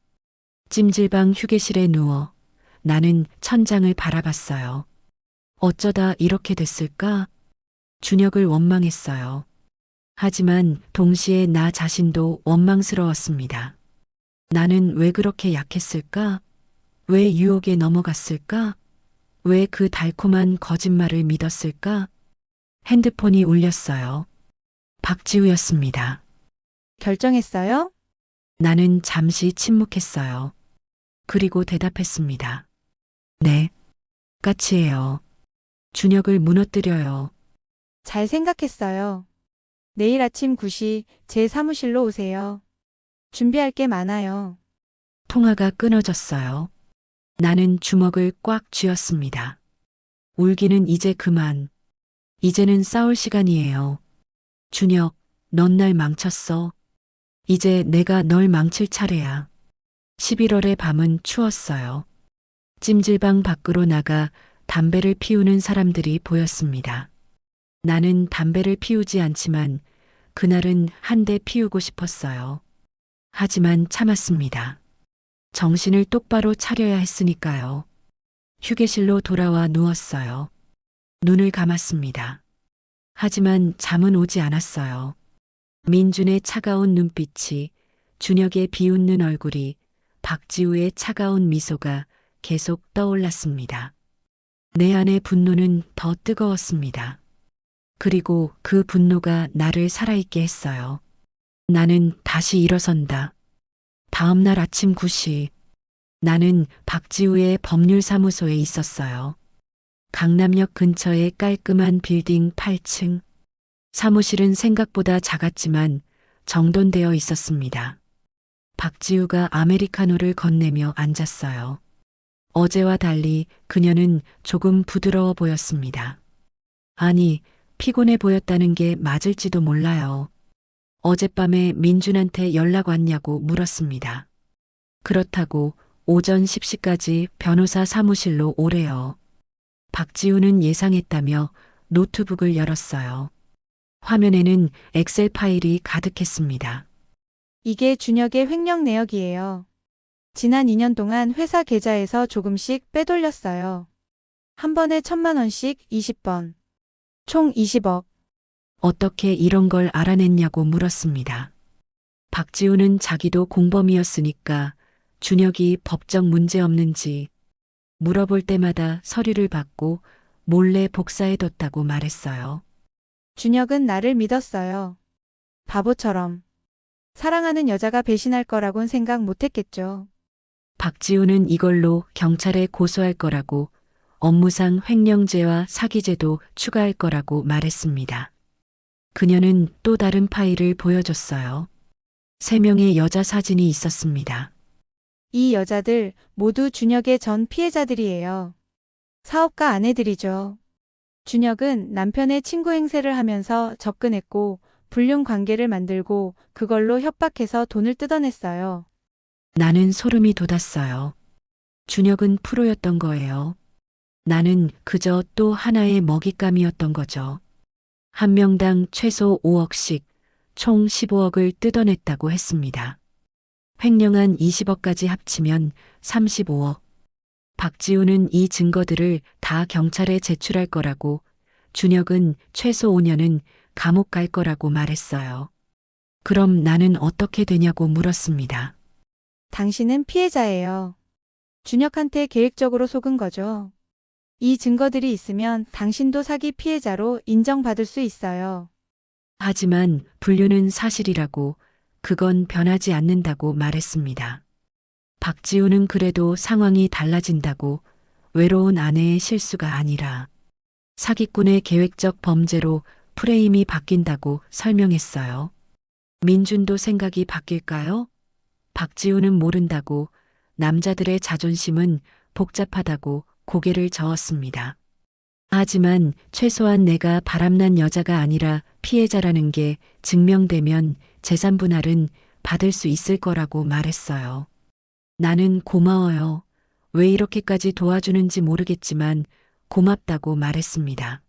Speaker 1: 찜질방 휴게실에 누워 나는 천장을 바라봤어요. 어쩌다 이렇게 됐을까? 준혁을 원망했어요. 하지만 동시에 나 자신도 원망스러웠습니다. 나는 왜 그렇게 약했을까? 왜 유혹에 넘어갔을까? 왜 그 달콤한 거짓말을 믿었을까? 핸드폰이 울렸어요. 박지우였습니다.
Speaker 4: 결정했어요?
Speaker 1: 나는 잠시 침묵했어요. 그리고 대답했습니다. 네, 까치예요. 준혁을 무너뜨려요.
Speaker 4: 잘 생각했어요. 내일 아침 9시 제 사무실로 오세요. 준비할 게 많아요.
Speaker 1: 통화가 끊어졌어요. 나는 주먹을 꽉 쥐었습니다. 울기는 이제 그만. 이제는 싸울 시간이에요. 준혁, 넌 날 망쳤어. 이제 내가 널 망칠 차례야. 11월의 밤은 추웠어요. 찜질방 밖으로 나가 담배를 피우는 사람들이 보였습니다. 나는 담배를 피우지 않지만 그날은 한 대 피우고 싶었어요. 하지만 참았습니다. 정신을 똑바로 차려야 했으니까요. 휴게실로 돌아와 누웠어요. 눈을 감았습니다. 하지만 잠은 오지 않았어요. 민준의 차가운 눈빛이, 준혁의 비웃는 얼굴이, 박지우의 차가운 미소가 계속 떠올랐습니다. 내 안의 분노는 더 뜨거웠습니다. 그리고 그 분노가 나를 살아있게 했어요. 나는 다시 일어선다. 다음 날 아침 9시, 나는 박지우의 법률사무소에 있었어요. 강남역 근처의 깔끔한 빌딩 8층. 사무실은 생각보다 작았지만 정돈되어 있었습니다. 박지우가 아메리카노를 건네며 앉았어요. 어제와 달리 그녀는 조금 부드러워 보였습니다. 아니, 피곤해 보였다는 게 맞을지도 몰라요. 어젯밤에 민준한테 연락 왔냐고 물었습니다. 그렇다고 오전 10시까지 변호사 사무실로 오래요. 박지우는 예상했다며 노트북을 열었어요. 화면에는 엑셀 파일이 가득했습니다.
Speaker 4: 이게 준혁의 횡령 내역이에요. 지난 2년 동안 회사 계좌에서 조금씩 빼돌렸어요. 한 번에 1,000만 원씩 20번. 총 20억.
Speaker 1: 어떻게 이런 걸 알아냈냐고 물었습니다. 박지우는 자기도 공범이었으니까 준혁이 법적 문제 없는지 물어볼 때마다 서류를 받고 몰래 복사해뒀다고 말했어요.
Speaker 4: 준혁은 나를 믿었어요. 바보처럼. 사랑하는 여자가 배신할 거라곤 생각 못했겠죠.
Speaker 1: 박지우는 이걸로 경찰에 고소할 거라고, 업무상 횡령죄와 사기죄도 추가할 거라고 말했습니다. 그녀는 또 다른 파일을 보여줬어요. 3명의 여자 사진이 있었습니다.
Speaker 4: 이 여자들 모두 준혁의 전 피해자들이에요. 사업가 아내들이죠. 준혁은 남편의 친구 행세를 하면서 접근했고 불륜 관계를 만들고 그걸로 협박해서 돈을 뜯어냈어요.
Speaker 1: 나는 소름이 돋았어요. 준혁은 프로였던 거예요. 나는 그저 또 하나의 먹잇감이었던 거죠. 한 명당 최소 5억씩, 총 15억을 뜯어냈다고 했습니다. 횡령한 20억까지 합치면 35억. 박지우는 이 증거들을 다 경찰에 제출할 거라고, 준혁은 최소 5년은 감옥 갈 거라고 말했어요. 그럼 나는 어떻게 되냐고 물었습니다.
Speaker 4: 당신은 피해자예요. 준혁한테 계획적으로 속은 거죠. 이 증거들이 있으면 당신도 사기 피해자로 인정받을 수 있어요.
Speaker 1: 하지만 불륜은 사실이라고, 그건 변하지 않는다고 말했습니다. 박지우는 그래도 상황이 달라진다고, 외로운 아내의 실수가 아니라 사기꾼의 계획적 범죄로 프레임이 바뀐다고 설명했어요. 민준도 생각이 바뀔까요? 박지우는 모른다고, 남자들의 자존심은 복잡하다고 고개를 저었습니다. 하지만 최소한 내가 바람난 여자가 아니라 피해자라는 게 증명되면 재산 분할은 받을 수 있을 거라고 말했어요. 나는 고마워요. 왜 이렇게까지 도와주는지 모르겠지만 고맙다고 말했습니다.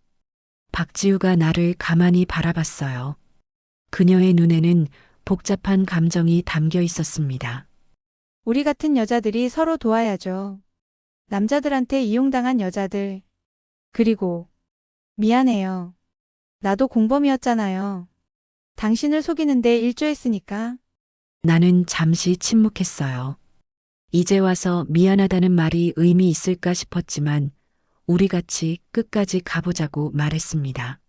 Speaker 1: 박지우가 나를 가만히 바라봤어요. 그녀의 눈에는 복잡한 감정이 담겨 있었습니다.
Speaker 4: 우리 같은 여자들이 서로 도와야죠. 남자들한테 이용당한 여자들. 그리고 미안해요. 나도 공범이었잖아요. 당신을 속이는데 일조했으니까.
Speaker 1: 나는 잠시 침묵했어요. 이제 와서 미안하다는 말이 의미 있을까 싶었지만 우리 같이 끝까지 가보자고 말했습니다.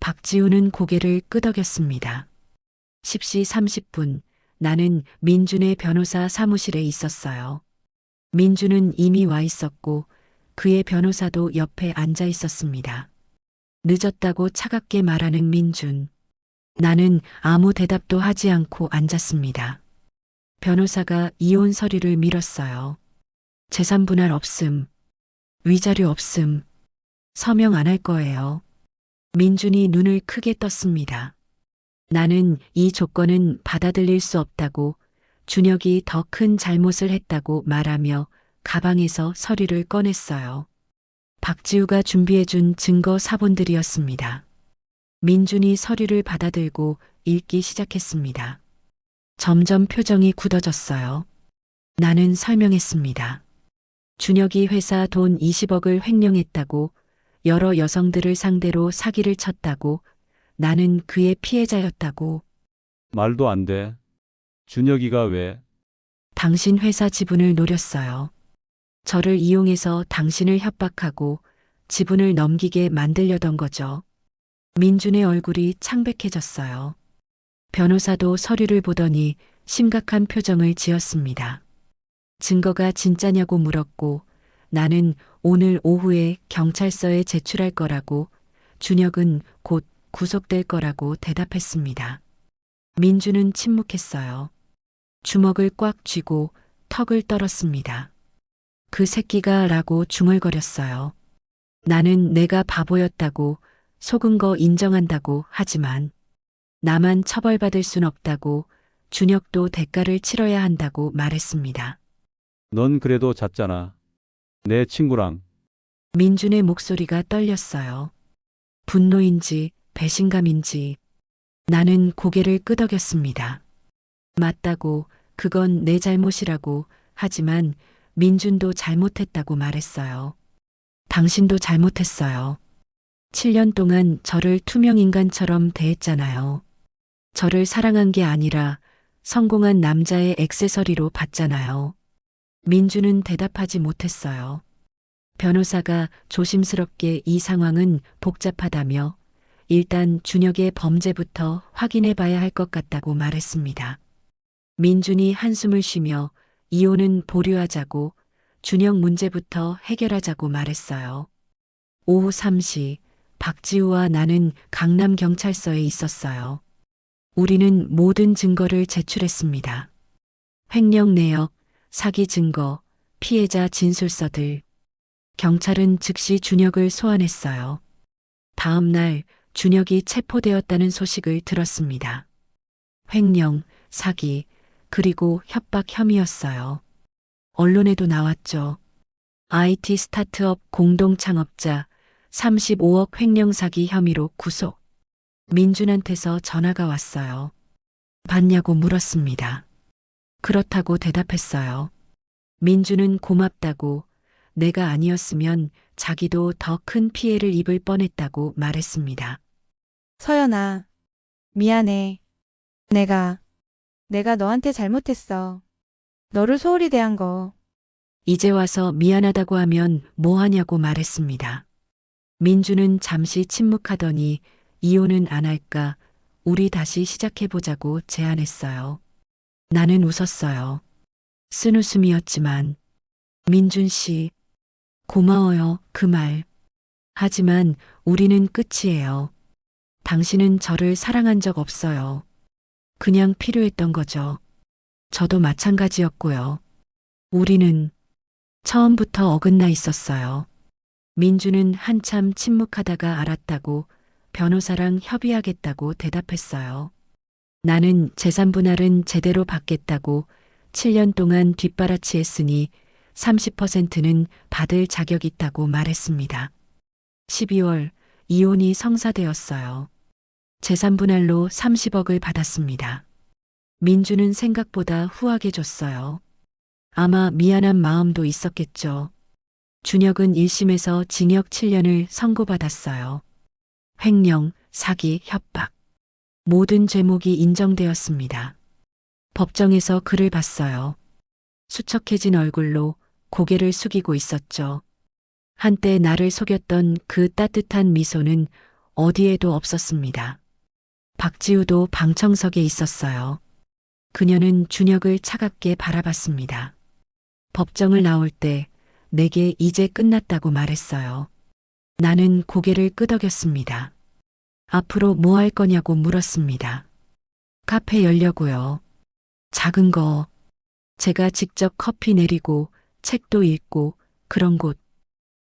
Speaker 1: 박지우는 고개를 끄덕였습니다. 10시 30분 나는 민준의 변호사 사무실에 있었어요. 민준은 이미 와 있었고 그의 변호사도 옆에 앉아 있었습니다. 늦었다고 차갑게 말하는 민준. 나는 아무 대답도 하지 않고 앉았습니다. 변호사가 이혼 서류를 밀었어요. 재산 분할 없음. 위자료 없음. 서명 안 할 거예요. 민준이 눈을 크게 떴습니다. 나는 이 조건은 받아들일 수 없다고, 준혁이 더 큰 잘못을 했다고 말하며 가방에서 서류를 꺼냈어요. 박지우가 준비해준 증거 사본들이었습니다. 민준이 서류를 받아들고 읽기 시작했습니다. 점점 표정이 굳어졌어요. 나는 설명했습니다. 준혁이 회사 돈 20억을 횡령했다고, 여러 여성들을 상대로 사기를 쳤다고, 나는 그의 피해자였다고.
Speaker 2: 말도 안 돼. 준혁이가 왜?
Speaker 1: 당신 회사 지분을 노렸어요. 저를 이용해서 당신을 협박하고 지분을 넘기게 만들려던 거죠. 민준의 얼굴이 창백해졌어요. 변호사도 서류를 보더니 심각한 표정을 지었습니다. 증거가 진짜냐고 물었고, 나는 오늘 오후에 경찰서에 제출할 거라고, 준혁은 곧 구속될 거라고 대답했습니다. 민준은 침묵했어요. 주먹을 꽉 쥐고 턱을 떨었습니다. 그 새끼가 라고 중얼거렸어요. 나는 내가 바보였다고, 속은 거 인정한다고 하지만 나만 처벌받을 순 없다고, 준혁도 대가를 치러야 한다고 말했습니다.
Speaker 2: 넌 그래도 잤잖아. 내 친구랑.
Speaker 1: 민준의 목소리가 떨렸어요. 분노인지 배신감인지. 나는 고개를 끄덕였습니다. 맞다고, 그건 내 잘못이라고, 하지만 민준도 잘못했다고 말했어요. 당신도 잘못했어요. 7년 동안 저를 투명인간처럼 대했잖아요. 저를 사랑한 게 아니라 성공한 남자의 액세서리로 봤잖아요. 민준은 대답하지 못했어요. 변호사가 조심스럽게 이 상황은 복잡하다며 일단 준혁의 범죄부터 확인해 봐야 할 것 같다고 말했습니다. 민준이 한숨을 쉬며 이혼은 보류하자고, 준혁 문제부터 해결하자고 말했어요. 오후 3시 박지우와 나는 강남경찰서에 있었어요. 우리는 모든 증거를 제출했습니다. 횡령 내역, 사기 증거, 피해자 진술서들. 경찰은 즉시 준혁을 소환했어요. 다음 날 준혁이 체포되었다는 소식을 들었습니다. 횡령, 사기, 그리고 협박 혐의였어요. 언론에도 나왔죠. IT 스타트업 공동 창업자 35억 횡령 사기 혐의로 구속. 민준한테서 전화가 왔어요. 봤냐고 물었습니다. 그렇다고 대답했어요. 민준은 고맙다고, 내가 아니었으면 자기도 더 큰 피해를 입을 뻔했다고 말했습니다.
Speaker 4: 서연아, 미안해. 내가 너한테 잘못했어. 너를 소홀히 대한 거.
Speaker 1: 이제 와서 미안하다고 하면 뭐 하냐고 말했습니다. 민준은 잠시 침묵하더니 이혼은 안 할까, 우리 다시 시작해보자고 제안했어요. 나는 웃었어요. 쓴웃음이었지만, 민준 씨, 고마워요, 그 말. 하지만 우리는 끝이에요. 당신은 저를 사랑한 적 없어요. 그냥 필요했던 거죠. 저도 마찬가지였고요. 우리는 처음부터 어긋나 있었어요. 민주는 한참 침묵하다가 알았다고, 변호사랑 협의하겠다고 대답했어요. 나는 재산 분할은 제대로 받겠다고, 7년 동안 뒷바라치했으니 30%는 받을 자격 있다고 말했습니다. 12월 이혼이 성사되었어요. 재산 분할로 30억을 받았습니다. 민주는 생각보다 후하게 줬어요. 아마 미안한 마음도 있었겠죠. 준혁은 1심에서 징역 7년을 선고받았어요. 횡령, 사기, 협박. 모든 죄목이 인정되었습니다. 법정에서 그를 봤어요. 수척해진 얼굴로 고개를 숙이고 있었죠. 한때 나를 속였던 그 따뜻한 미소는 어디에도 없었습니다. 박지우도 방청석에 있었어요. 그녀는 준혁을 차갑게 바라봤습니다. 법정을 나올 때 내게 이제 끝났다고 말했어요. 나는 고개를 끄덕였습니다. 앞으로 뭐 할 거냐고 물었습니다. 카페 열려고요. 작은 거. 제가 직접 커피 내리고 책도 읽고 그런 곳.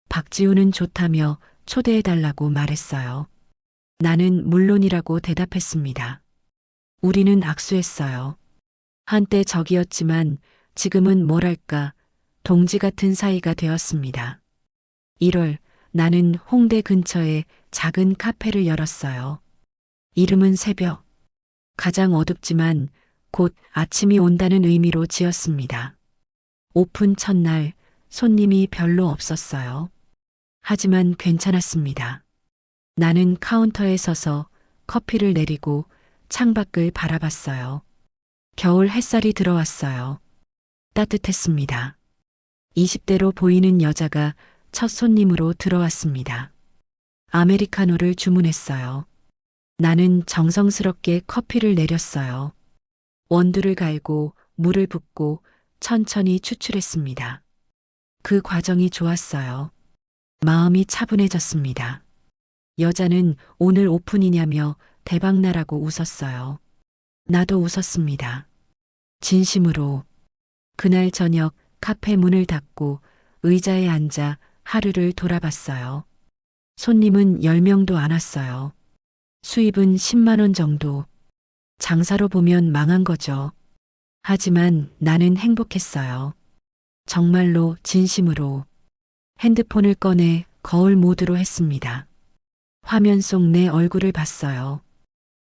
Speaker 1: 박지우는 좋다며 초대해달라고 말했어요. 나는 물론이라고 대답했습니다. 우리는 악수했어요. 한때 적이었지만 지금은 뭐랄까 동지 같은 사이가 되었습니다. 1월 나는 홍대 근처에 작은 카페를 열었어요. 이름은 새벽. 가장 어둡지만 곧 아침이 온다는 의미로 지었습니다. 오픈 첫날 손님이 별로 없었어요. 하지만 괜찮았습니다. 나는 카운터에 서서 커피를 내리고 창밖을 바라봤어요. 겨울 햇살이 들어왔어요. 따뜻했습니다. 20대로 보이는 여자가 첫 손님으로 들어왔습니다. 아메리카노를 주문했어요. 나는 정성스럽게 커피를 내렸어요. 원두를 갈고 물을 붓고 천천히 추출했습니다. 그 과정이 좋았어요. 마음이 차분해졌습니다. 여자는 오늘 오픈이냐며 대박나라고 웃었어요. 나도 웃었습니다. 진심으로. 그날 저녁 카페 문을 닫고 의자에 앉아 하루를 돌아봤어요. 손님은 10명도 안 왔어요. 수입은 10만 원 정도. 장사로 보면 망한 거죠. 하지만 나는 행복했어요. 정말로 진심으로. 핸드폰을 꺼내 거울 모드로 했습니다. 화면 속 내 얼굴을 봤어요.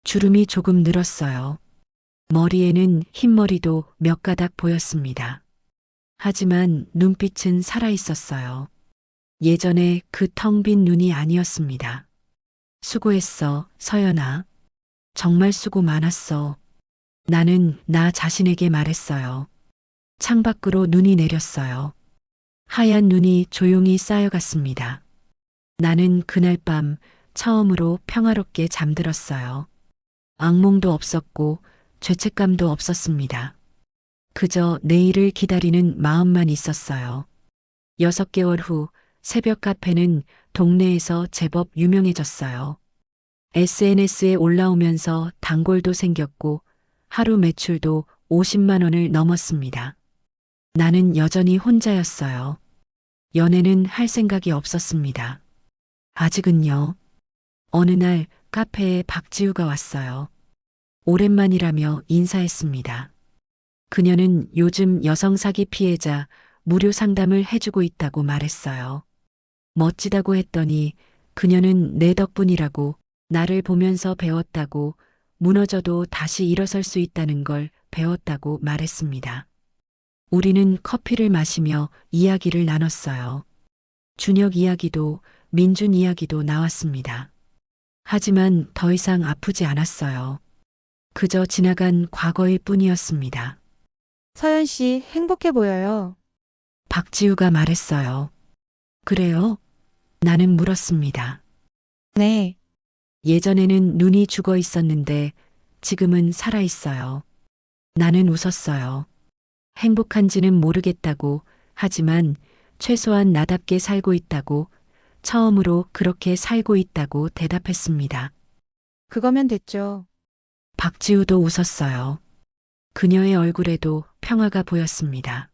Speaker 1: 주름이 조금 늘었어요. 머리에는 흰머리도 몇 가닥 보였습니다. 하지만 눈빛은 살아있었어요. 예전에 그 텅 빈 눈이 아니었습니다. 수고했어, 서연아. 정말 수고 많았어. 나는 나 자신에게 말했어요. 창밖으로 눈이 내렸어요. 하얀 눈이 조용히 쌓여갔습니다. 나는 그날 밤 처음으로 평화롭게 잠들었어요. 악몽도 없었고 죄책감도 없었습니다. 그저 내일을 기다리는 마음만 있었어요. 6개월 후 새벽 카페는 동네에서 제법 유명해졌어요. SNS에 올라오면서 단골도 생겼고 하루 매출도 50만 원을 넘었습니다. 나는 여전히 혼자였어요. 연애는 할 생각이 없었습니다. 아직은요. 어느 날 카페에 박지우가 왔어요. 오랜만이라며 인사했습니다. 그녀는 요즘 여성 사기 피해자 무료 상담을 해주고 있다고 말했어요. 멋지다고 했더니 그녀는 내 덕분이라고, 나를 보면서 배웠다고, 무너져도 다시 일어설 수 있다는 걸 배웠다고 말했습니다. 우리는 커피를 마시며 이야기를 나눴어요. 준혁 이야기도 민준 이야기도 나왔습니다. 하지만 더 이상 아프지 않았어요. 그저 지나간 과거일 뿐이었습니다.
Speaker 4: 서연 씨 행복해 보여요.
Speaker 1: 박지우가 말했어요. 그래요? 나는 물었습니다.
Speaker 4: 네.
Speaker 1: 예전에는 눈이 죽어 있었는데 지금은 살아 있어요. 나는 웃었어요. 행복한지는 모르겠다고, 하지만 최소한 나답게 살고 있다고, 처음으로 그렇게 살고 있다고 대답했습니다.
Speaker 4: 그거면 됐죠.
Speaker 1: 박지우도 웃었어요. 그녀의 얼굴에도 평화가 보였습니다.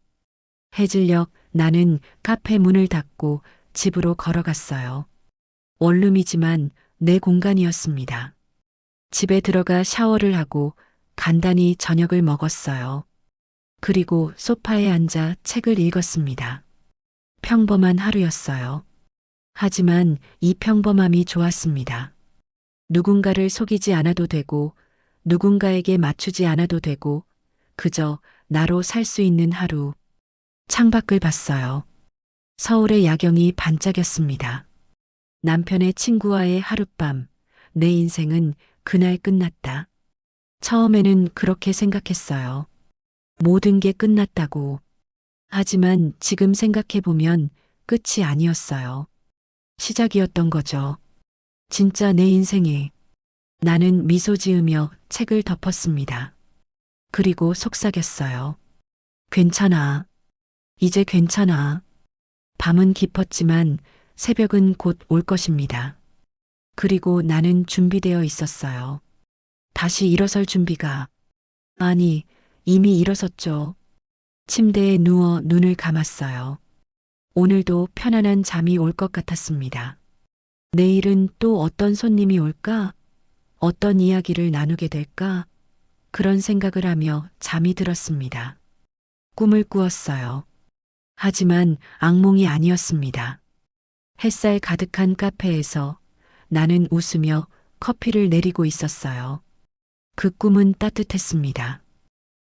Speaker 1: 해질녘 나는 카페 문을 닫고 집으로 걸어갔어요. 원룸이지만 내 공간이었습니다. 집에 들어가 샤워를 하고 간단히 저녁을 먹었어요. 그리고 소파에 앉아 책을 읽었습니다. 평범한 하루였어요. 하지만 이 평범함이 좋았습니다. 누군가를 속이지 않아도 되고, 누군가에게 맞추지 않아도 되고, 그저 나로 살 수 있는 하루. 창밖을 봤어요. 서울의 야경이 반짝였습니다. 남편의 친구와의 하룻밤, 내 인생은 그날 끝났다. 처음에는 그렇게 생각했어요. 모든 게 끝났다고. 하지만 지금 생각해보면 끝이 아니었어요. 시작이었던 거죠. 진짜 내 인생에. 나는 미소 지으며 책을 덮었습니다. 그리고 속삭였어요. 괜찮아. 이제 괜찮아. 밤은 깊었지만 새벽은 곧 올 것입니다. 그리고 나는 준비되어 있었어요. 다시 일어설 준비가. 아니, 이미 일어섰죠. 침대에 누워 눈을 감았어요. 오늘도 편안한 잠이 올 것 같았습니다. 내일은 또 어떤 손님이 올까? 어떤 이야기를 나누게 될까? 그런 생각을 하며 잠이 들었습니다. 꿈을 꾸었어요. 하지만 악몽이 아니었습니다. 햇살 가득한 카페에서 나는 웃으며 커피를 내리고 있었어요. 그 꿈은 따뜻했습니다.